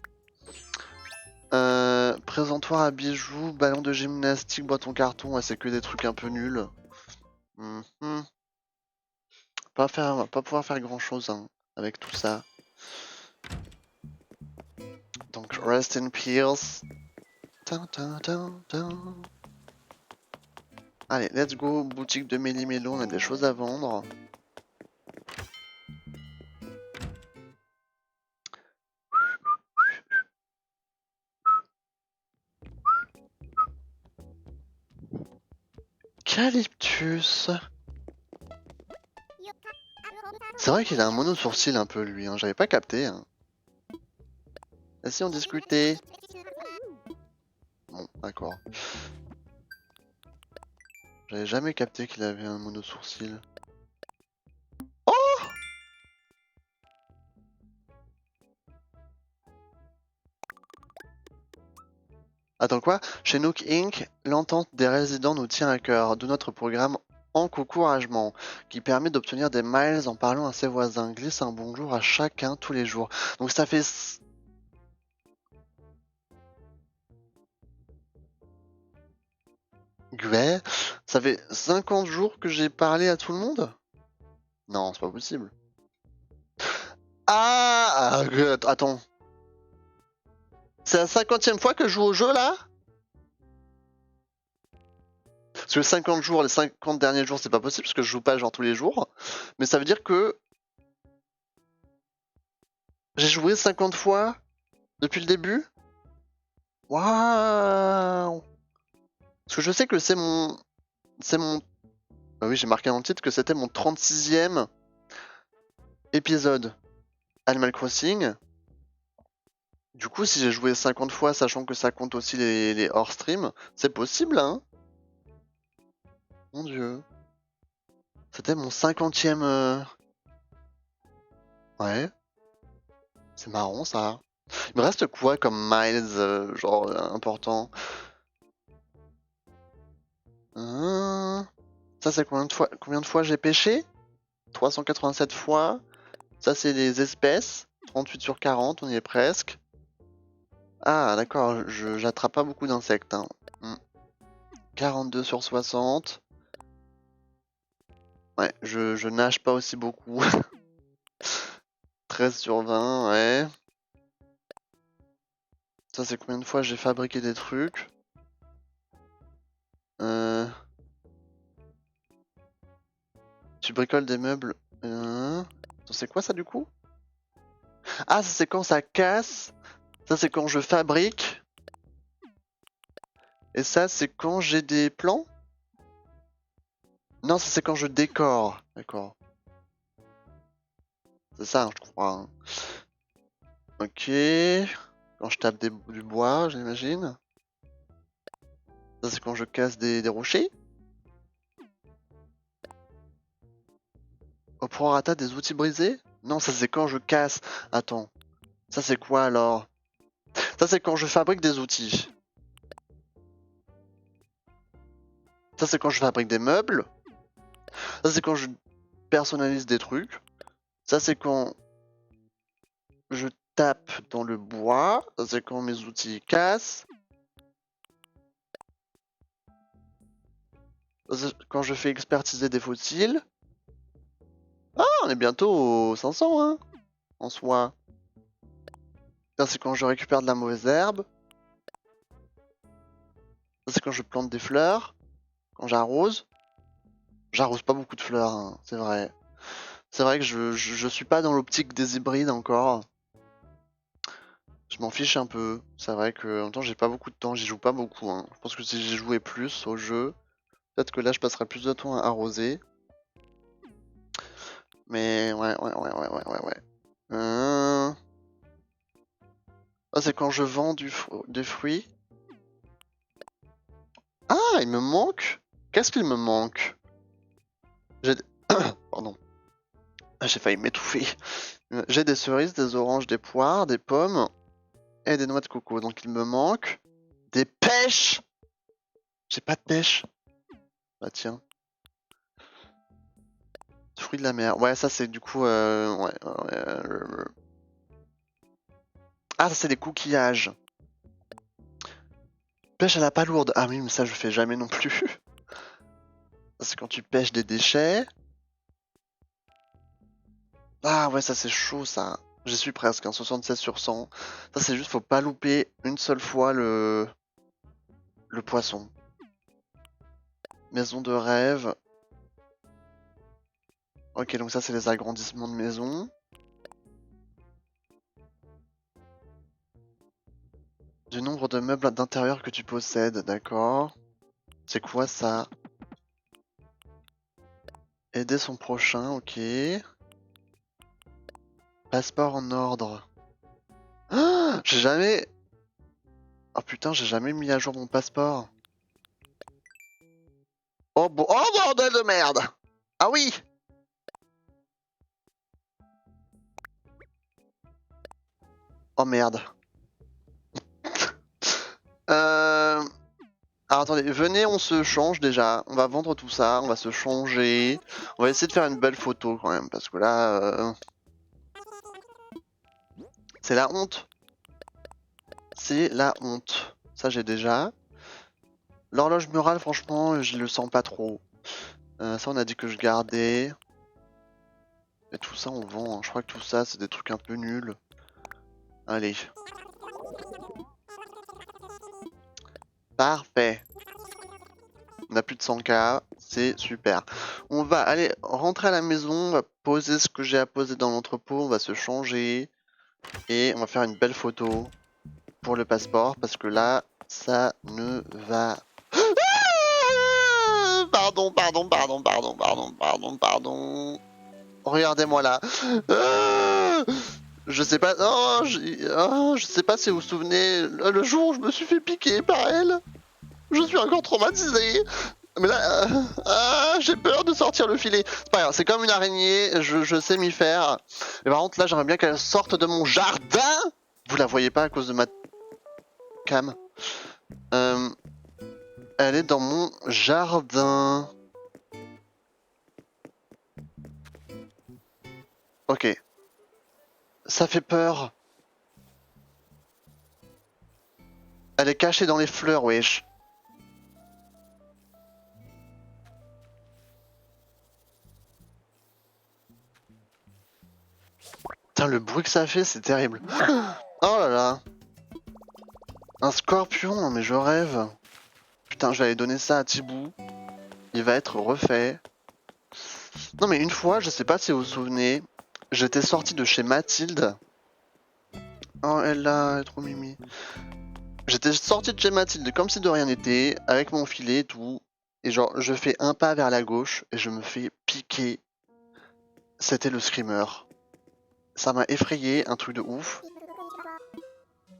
Présentoir à bijoux, ballon de gymnastique, boîte en carton, ouais, c'est que des trucs un peu nuls. Pas pouvoir faire grand chose hein, avec tout ça. Donc rest in peace. Allez, let's go, boutique de Méli-Mélo, on a des choses à vendre. Calyptus. C'est vrai qu'il a un mono sourcil un peu lui, hein. J'avais pas capté. Hein. Et si on discutait? Bon, d'accord. J'avais jamais capté qu'il avait un mono sourcil. Oh! Attends quoi? Chez Nook Inc., l'entente des résidents nous tient à cœur, de notre programme Encouragement, qui permet d'obtenir des miles en parlant à ses voisins. Glisse un bonjour à chacun tous les jours. Donc ça fait... Ouais, ça fait 50 jours que j'ai parlé à tout le monde? Non, c'est pas possible. Ah, attends. C'est la 50e fois que je joue au jeu là? Parce que 50 jours, les 50 derniers jours, c'est pas possible parce que je joue pas genre tous les jours. Mais ça veut dire que j'ai joué 50 fois depuis le début? Waouh! Parce que je sais que c'est mon... Ah oui, j'ai marqué dans le titre que c'était mon 36e épisode Animal Crossing. Du coup, si j'ai joué 50 fois, sachant que ça compte aussi les hors-stream, c'est possible, hein? Mon dieu. C'était mon 50e Ouais. C'est marrant ça. Il me reste quoi comme miles, genre important? Ça c'est combien de fois j'ai pêché? 387 fois. Ça c'est les espèces. 38 sur 40, on y est presque. Ah d'accord, j'attrape pas beaucoup d'insectes. Hein. 42 sur 60. Ouais, je nage pas aussi beaucoup. 13 sur 20, ouais. Ça c'est combien de fois j'ai fabriqué des trucs? Tu bricoles des meubles. C'est quoi ça du coup? Ah, ça c'est quand ça casse. Ça c'est quand je fabrique. Et ça c'est quand j'ai des plans? Non, ça c'est quand je décore. D'accord. C'est ça, hein, je crois. Hein. Ok. Quand je tape du bois, j'imagine. Ça c'est quand je casse des rochers. Au prorata des outils brisés? Non, ça c'est quand je casse. Attends. Ça c'est quoi alors? Ça c'est quand je fabrique des outils. Ça c'est quand je fabrique des meubles. Ça c'est quand je personnalise des trucs. Ça c'est quand je tape dans le bois. Ça c'est quand mes outils cassent. Ça, c'est quand je fais expertiser des fossiles. Ah, on est bientôt aux 500 hein, en soi. Ça c'est quand je récupère de la mauvaise herbe. Ça c'est quand je plante des fleurs. Quand j'arrose. J'arrose pas beaucoup de fleurs, hein, c'est vrai. C'est vrai que je suis pas dans l'optique des hybrides encore. Je m'en fiche un peu. C'est vrai que en même temps j'ai pas beaucoup de temps, j'y joue pas beaucoup. Hein. Je pense que si j'y jouais plus au jeu, peut-être que là je passerais plus de temps à arroser. Mais ouais. Ah, c'est quand je vends des fruits. Ah, il me manque. Qu'est-ce qu'il me manque? J'ai... Pardon. Ah, j'ai failli m'étouffer. J'ai des cerises, des oranges, des poires, des pommes et des noix de coco. Donc il me manque des pêches. J'ai pas de pêche. Bah tiens. Fruits de la mer. Ouais, ça c'est du coup... Ah, ça c'est des coquillages. Pêche à la palourde. Ah oui, mais ça je fais jamais non plus. Ça c'est quand tu pêches des déchets. Ah ouais, ça c'est chaud ça. J'y suis presque, hein, 76 sur 100. Ça c'est juste, faut pas louper une seule fois le poisson. Maison de rêve. Ok, donc ça c'est les agrandissements de maison. Du nombre de meubles d'intérieur que tu possèdes, d'accord. C'est quoi ça? Aider son prochain, ok. Passeport en ordre. Ah, j'ai jamais... Oh putain, j'ai jamais mis à jour mon passeport. Oh, oh bordel de merde! Ah oui! Oh merde. Alors attendez, venez, on se change déjà. On va vendre tout ça, on va se changer. On va essayer de faire une belle photo quand même, parce que là... C'est la honte. C'est la honte. Ça j'ai déjà. L'horloge murale, franchement, je le sens pas trop. Ça on a dit que je gardais. Et tout ça on vend. Hein. Je crois que tout ça c'est des trucs un peu nuls. Allez. Parfait. On a plus de 100K, c'est super. On va aller rentrer à la maison, on va poser ce que j'ai à poser dans l'entrepôt, on va se changer. Et on va faire une belle photo pour le passeport, parce que là, ça ne va... Pardon. Regardez-moi là. Je sais pas... Oh, je sais pas si vous vous souvenez, le jour où je me suis fait piquer par elle. Je suis encore traumatisé. Mais là, j'ai peur de sortir le filet. C'est pas grave, c'est comme une araignée, je sais m'y faire. Mais par contre, là, j'aimerais bien qu'elle sorte de mon jardin. Vous la voyez pas à cause de ma cam. Euh, Elle est dans mon jardin. Ok. Ça fait peur. Elle est cachée dans les fleurs, wesh. Putain, le bruit que ça fait, c'est terrible. Oh là là. Un scorpion, mais je rêve. Putain, je vais aller donner ça à Thibou. Il va être refait. Non mais une fois, je sais pas si vous vous souvenez, j'étais sorti de chez Mathilde. Oh, elle là, elle est trop mimi. J'étais sorti de chez Mathilde comme si de rien n'était, avec mon filet et tout. Et genre, je fais un pas vers la gauche et je me fais piquer. C'était le screamer. Ça m'a effrayé, un truc de ouf.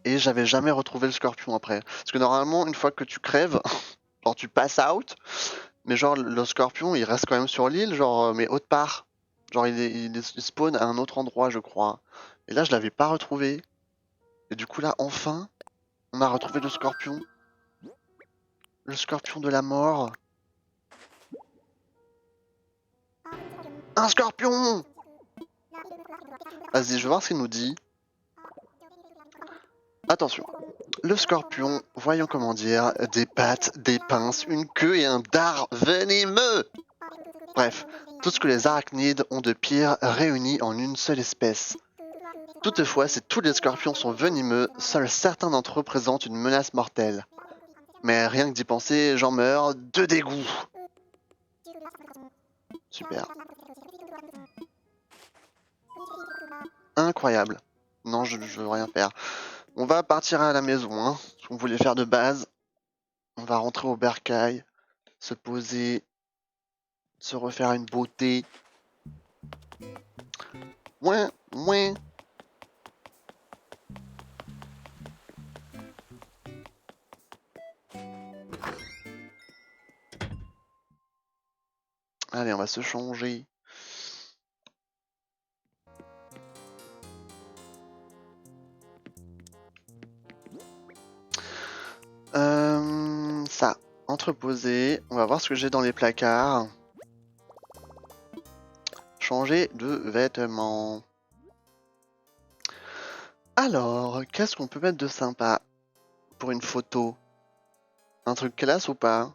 Et j'avais jamais retrouvé le scorpion après. Parce que normalement, une fois que tu crèves, genre tu passes out, mais genre le scorpion il reste quand même sur l'île, genre mais autre part. Genre il spawn à un autre endroit, je crois. Et là, je l'avais pas retrouvé. Et du coup, là, enfin, on a retrouvé le scorpion. Le scorpion de la mort. Un scorpion! Vas-y, je vais voir ce qu'il nous dit. Attention. Le scorpion, voyons comment dire, des pattes, des pinces, une queue et un dard venimeux. Bref, tout ce que les arachnides ont de pire réuni en une seule espèce. Toutefois, si tous les scorpions sont venimeux, seuls certains d'entre eux présentent une menace mortelle. Mais rien que d'y penser, j'en meurs de dégoût. Super. Incroyable. Non, je veux rien faire. On va partir à la maison, hein, ce qu'on voulait faire de base. On va rentrer au bercail, se poser, se refaire une beauté. Ouin, ouin. Allez, on va se changer. Ça, entreposer. On va voir ce que j'ai dans les placards. Changer de vêtements. Alors, qu'est-ce qu'on peut mettre de sympa pour une photo? Un truc classe ou pas?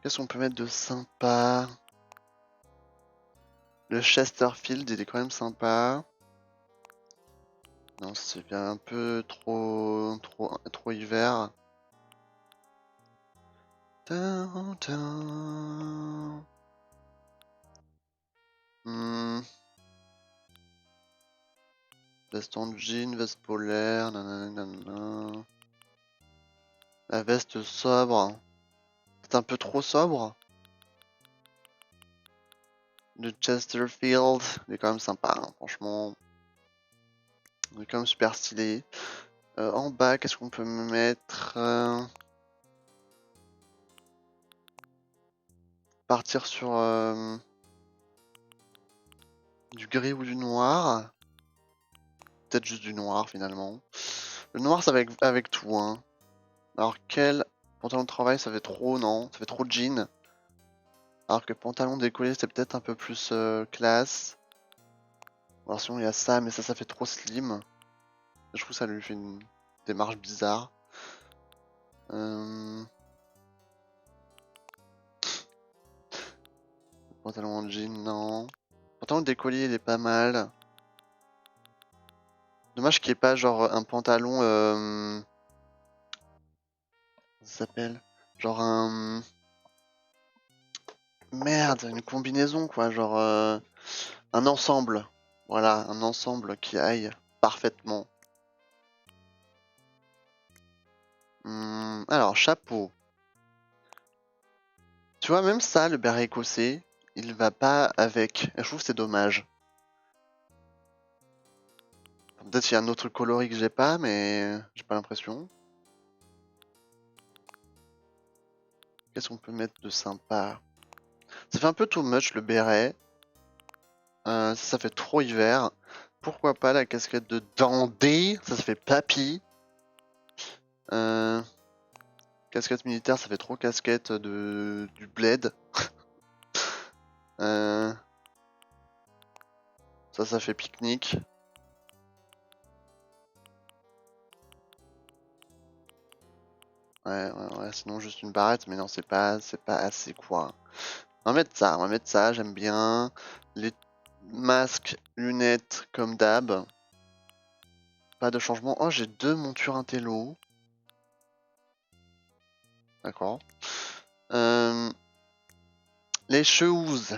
Qu'est-ce qu'on peut mettre de sympa? Le Chesterfield, il est quand même sympa. Non, c'est bien un peu trop hiver. Down, down. Veste en jean, veste polaire, nanana. La veste sobre. C'est un peu trop sobre. Le Chesterfield, il est quand même sympa, hein, franchement. Il est quand même super stylé. En bas, qu'est-ce qu'on peut mettre? Partir sur du gris ou du noir. Peut-être juste du noir finalement. Le noir, ça va avec tout, hein. Alors quel pantalon de travail, ça fait trop, non? Ça fait trop jean. Alors que pantalon décollé, c'est peut-être un peu plus classe. Alors sinon il y a ça, mais ça fait trop slim. Je trouve que ça lui fait une démarche bizarre. Pantalon en jean, non. Pantalon décollé, il est pas mal. Dommage qu'il n'y ait pas genre un pantalon... Ça s'appelle? Genre un... Merde, une combinaison quoi, genre un ensemble. Voilà, un ensemble qui aille parfaitement. Alors, chapeau. Tu vois, même ça, le béret écossais, il va pas avec. Et je trouve que c'est dommage. Peut-être qu'il y a un autre coloris que j'ai pas, mais j'ai pas l'impression. Qu'est-ce qu'on peut mettre de sympa? Ça fait un peu too much le béret. Ça fait trop hiver. Pourquoi pas la casquette de Dandé? Ça fait papy. Casquette militaire, ça fait trop casquette du bled. Ça fait pique-nique. Ouais, sinon juste une barrette, mais non, c'est pas assez quoi. On va mettre ça, j'aime bien. Les masques, lunettes, comme d'hab. Pas de changement. Oh, j'ai 2 montures intello. D'accord. Les shoes.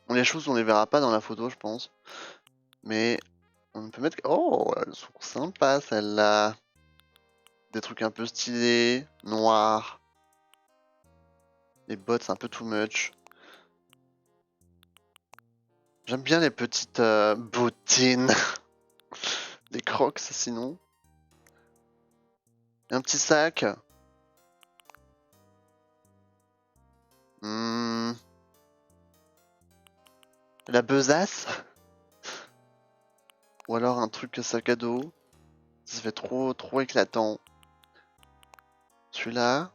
Bon, les shoes, on les verra pas dans la photo, je pense. Mais on peut mettre... Oh, elles sont sympas, celles-là. Des trucs un peu stylés, noirs. Les bottes, c'est un peu too much. J'aime bien les petites bottines. Des crocs, sinon. Un petit sac. La besace. Ou alors un truc sac à dos. Ça fait trop éclatant. Celui-là.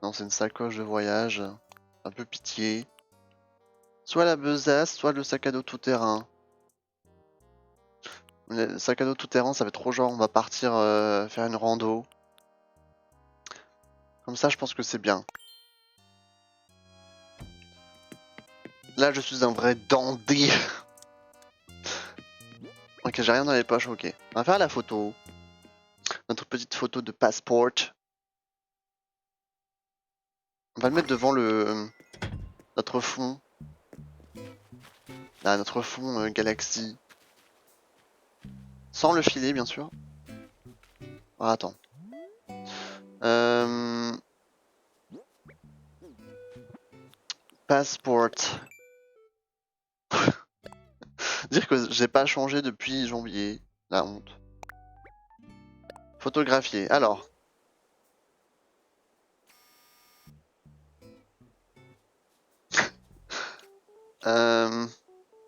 Non, c'est une sacoche de voyage. Un peu pitié. Soit la besace, soit le sac à dos tout terrain. Le sac à dos tout terrain, ça fait trop genre on va partir faire une rando. Comme ça, je pense que c'est bien. Là, je suis un vrai dandy. Ok, j'ai rien dans les poches, ok. On va faire la photo. Notre petite photo de passport. On va le mettre devant notre fond. Là, notre fond galaxie. Sans le filet, bien sûr. Ah, attends. Passport. Dire que j'ai pas changé depuis janvier. La honte. Photographier. Alors.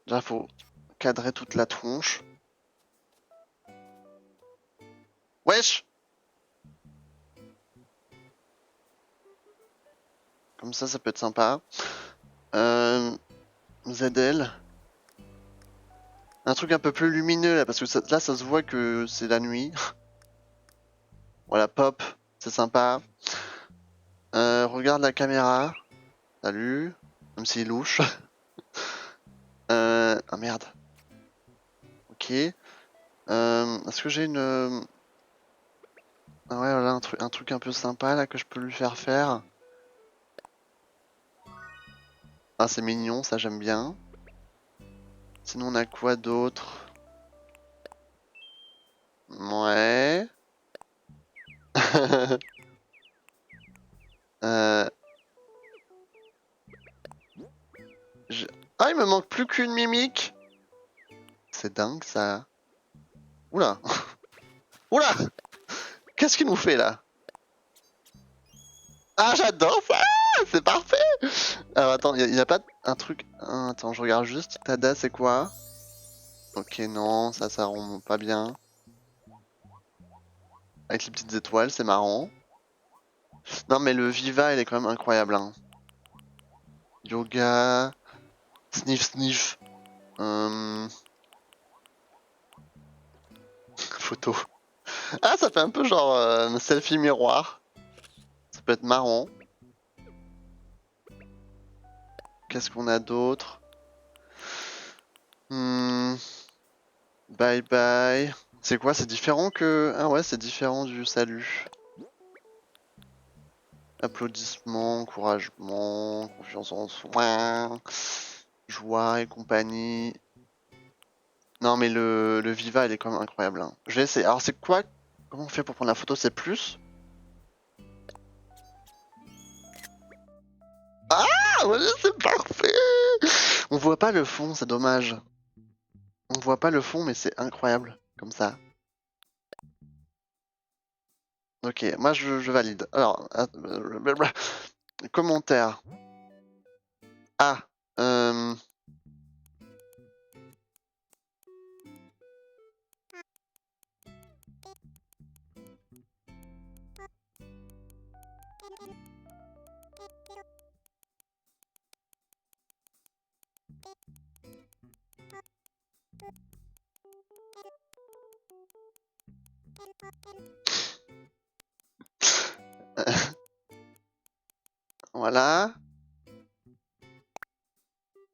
Là, faut cadrer toute la tronche. Wesh! Comme ça peut être sympa. ZL. Un truc un peu plus lumineux là, parce que là, ça se voit que c'est la nuit. Voilà, pop, c'est sympa. Regarde la caméra. Salut. Même s'il est louche. Ah merde. Ok. Est-ce que j'ai une... Ah ouais, voilà, un truc un peu sympa là que je peux lui faire faire. Ah, c'est mignon, ça j'aime bien. Sinon, on a quoi d'autre? Ouais. Ah, il me manque plus qu'une mimique. C'est dingue ça. Oula. Oula. Qu'est-ce qu'il nous fait là? Ah, j'adore ça. C'est parfait. Alors attends, il n'y a pas un truc... Attends, je regarde juste. Tada, c'est quoi? Ok, non, ça rend pas bien. Avec les petites étoiles, c'est marrant. Non, mais le Viva, il est quand même incroyable. Hein. Yoga... Sniff. Photo. Ah, ça fait un peu genre selfie miroir. Ça peut être marrant. Qu'est-ce qu'on a d'autre? Bye bye. C'est quoi? C'est différent que... Ah ouais, c'est différent du salut. Applaudissements, encouragement, confiance en soi, joie et compagnie. Non mais le Viva, il est quand même incroyable. Hein. Je vais essayer. Alors c'est quoi? Comment on fait pour prendre la photo? C'est plus? Ah ouais, c'est parfait. On voit pas le fond, c'est dommage. On voit pas le fond, mais c'est incroyable, comme ça. Ok, moi je valide. Alors, Commentaire. Ah. Voilà.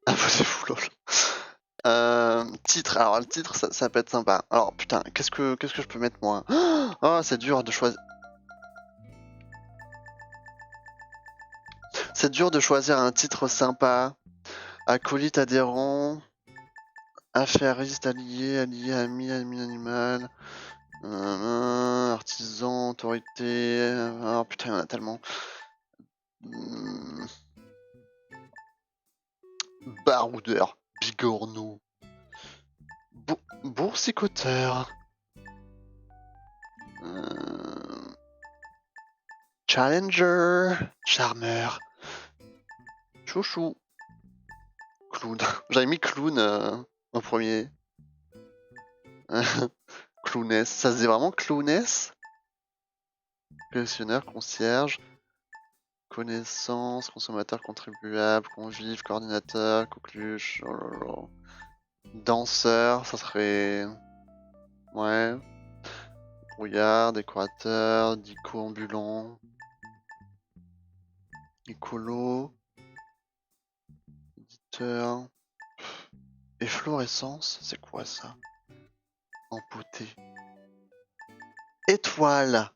Ah, c'est fou, lol. Titre, alors le titre ça peut être sympa. Alors putain, qu'est-ce que je peux mettre moi? Oh, c'est dur de choisir. C'est dur de choisir un titre sympa. Acolyte adhérent, affairiste allié, allié ami, ami animal, artisan, autorité. Oh putain, il y en a tellement. Baroudeur, bigorneau, boursicoteur, challenger, charmeur, chouchou, clown. J'avais mis clown en premier. Clowness, ça se dit vraiment clowness? Collectionneur, concierge, connaissance, consommateur, contribuable, convive, coordinateur, coqueluche, oh là là. Danseur, ça serait... Ouais. Brouillard, décorateur, dico ambulant, écolo, éditeur, efflorescence, c'est quoi ça? Empoté. Étoile.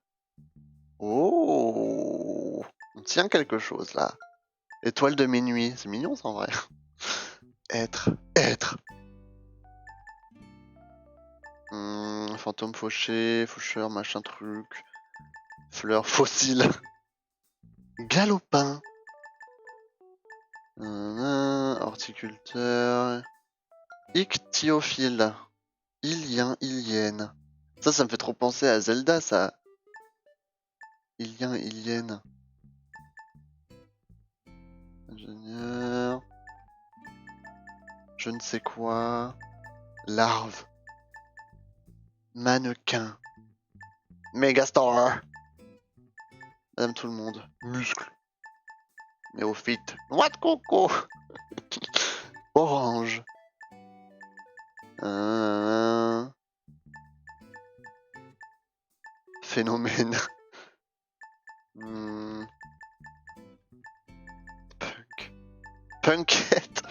Oh, on tient quelque chose là. Étoile de minuit, c'est mignon ça en vrai. Être. Fantôme fauché, faucheur, machin truc. Fleur fossile. Galopin. Horticulteur. Ichthyophile. Ilien, ilienne. Ça me fait trop penser à Zelda, ça. Ilien, ilienne. Ingénieur. Je ne sais quoi. Larve. Mannequin. Megastar. Madame tout le monde. Muscle. Néophyte. Noix de coco. Orange. Phénomène. Punk. Punkette.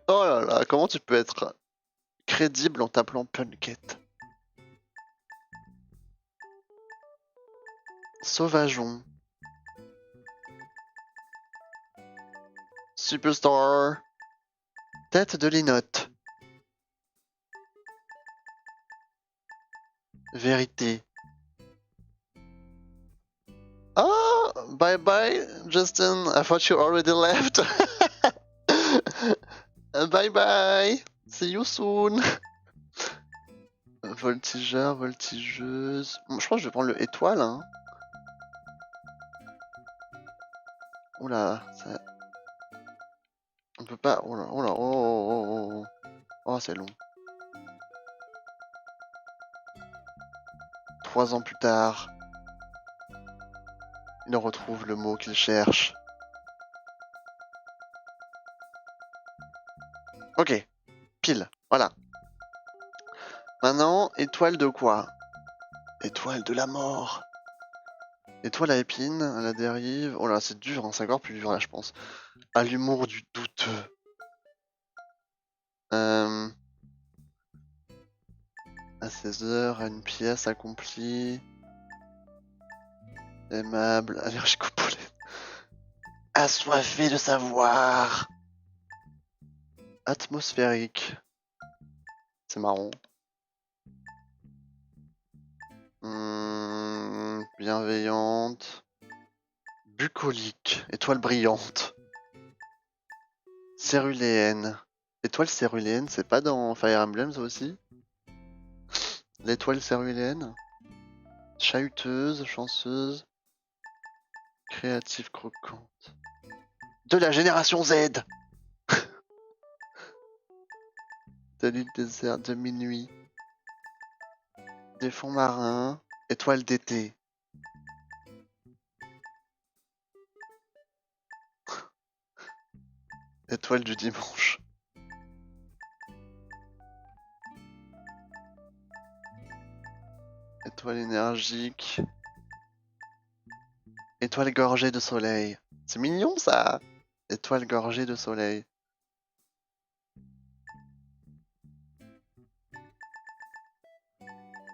Oh là là, comment tu peux être crédible en t'appelant Punkette? Sauvageon. Superstar. Tête de linotte. Vérité. Oh, bye bye, Justin. I thought you already left. Bye bye. See you soon. Voltigeur, voltigeuse. Je crois que je vais prendre le étoile. Hein. Oula, ça... On peut pas... Oula, oula, oh, oh, oh, oh. Oh, c'est long. 3 ans plus tard, il retrouve le mot qu'il cherche. Ok, pile, voilà. Maintenant, étoile de quoi? Étoile de la mort. Étoile à épines, à la dérive. Oh là, c'est dur, hein, c'est encore plus dur là, je pense. À l'humour du douteux. À 16 heures, à une pièce accomplie. Aimable, allergique au pollen. Assoiffé de savoir. Atmosphérique. C'est marrant. Bienveillante. Bucolique. Étoile brillante. Céruléenne. Étoile céruléenne, c'est pas dans Fire Emblem ça aussi? L'étoile céruléenne. Chahuteuse, chanceuse. Créative croquante. De la génération Z. De l'île déserte de minuit. Des fonds marins. Étoile d'été. Étoile du dimanche. Étoile énergique. Étoile gorgée de soleil. C'est mignon ça. Étoile gorgée de soleil.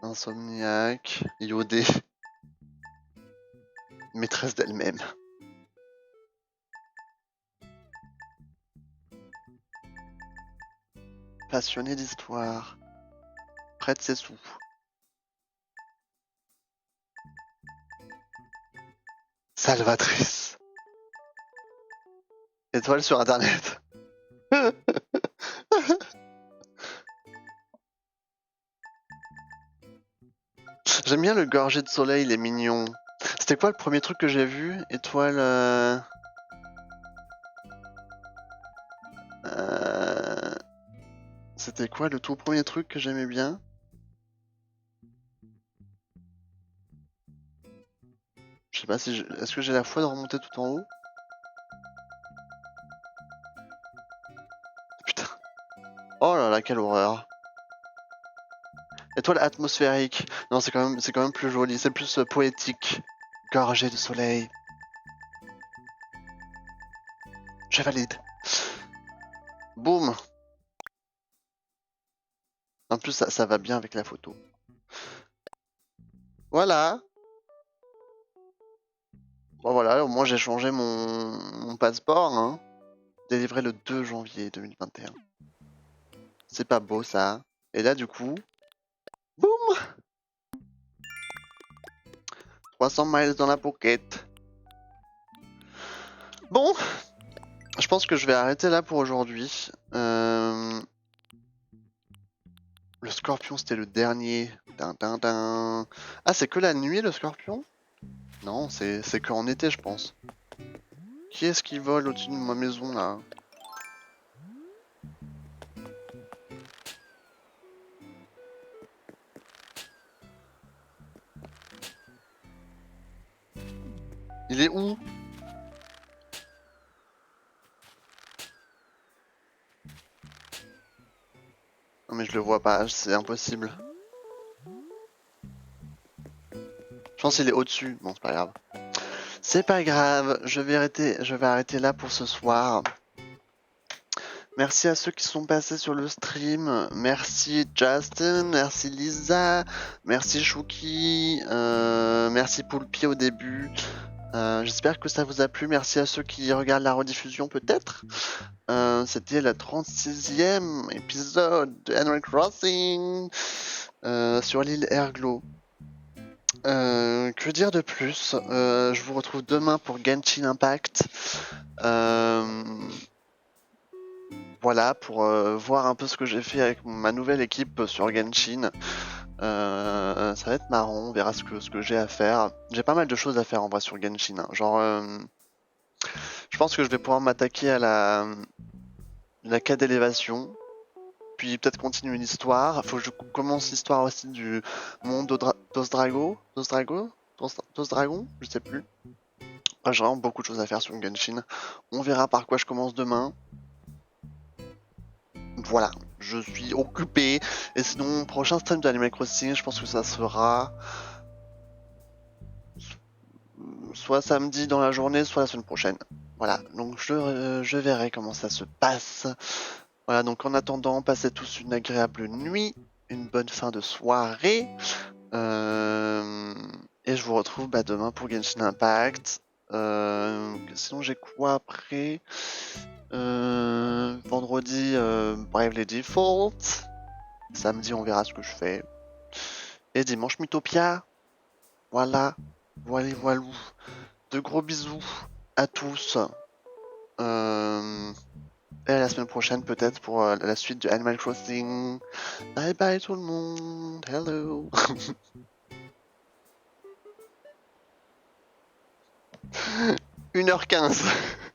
Insomniaque. Iodé. Maîtresse d'elle-même. Passionnée d'histoire. Prête ses sous. Salvatrice. Étoile sur internet. J'aime bien le gorgé de soleil, il est mignon. C'était quoi le premier truc que j'ai vu? Étoile... C'était quoi le tout premier truc que j'aimais bien? Je sais pas si... Est-ce que j'ai la foi de remonter tout en haut? Putain. Oh là là, quelle horreur. Étoile atmosphérique. Non, c'est quand même plus joli. C'est plus poétique. Gorgé de soleil. Je valide. Boum. En plus, ça va bien avec la photo. Voilà. Bon voilà, au moins j'ai changé mon passeport. Hein. Délivré le 2 janvier 2021. C'est pas beau ça. Et là du coup... Boum. 300 miles dans la pocket. Bon. Je pense que je vais arrêter là pour aujourd'hui. Le scorpion c'était le dernier. Ah c'est que la nuit le scorpion? Non, c'est que en été je pense. Qui est-ce qui vole au-dessus de ma maison là? Il est où? Non mais je le vois pas, c'est impossible. Je pense qu'il est au-dessus. Bon, c'est pas grave. C'est pas grave, je vais arrêter là pour ce soir. Merci à ceux qui sont passés sur le stream. Merci Justin, merci Lisa, merci Chouki, merci Poulpi au début. J'espère que ça vous a plu. Merci à ceux qui regardent la rediffusion peut-être. C'était le 36e épisode de Animal Crossing sur l'île Erglo. Que dire de plus? Je vous retrouve demain pour Genshin Impact. Voilà, pour voir un peu ce que j'ai fait avec ma nouvelle équipe sur Genshin. Ça va être marrant, on verra ce que j'ai à faire. J'ai pas mal de choses à faire en vrai sur Genshin. Hein. Genre, je pense que je vais pouvoir m'attaquer à la quête d'élévation. Puis peut-être continuer l'histoire. Faut que je commence l'histoire aussi du monde d'Osdrago. D'Osdragon, je sais plus. J'ai vraiment beaucoup de choses à faire sur Genshin. On verra par quoi je commence demain. Voilà, je suis occupé. Et sinon, prochain stream d'Animal Crossing, je pense que ça sera soit samedi dans la journée, soit la semaine prochaine. Voilà, donc je verrai comment ça se passe. Voilà, donc en attendant, passez tous une agréable nuit, une bonne fin de soirée. Et je vous retrouve demain pour Genshin Impact. Sinon, j'ai quoi après? Vendredi, Bravely Default. Samedi, on verra ce que je fais. Et dimanche, Mythopia. Voilà. Voilà. De gros bisous à tous. Et à la semaine prochaine, peut-être, pour la suite de Animal Crossing. Bye bye tout le monde. Hello. 1h15.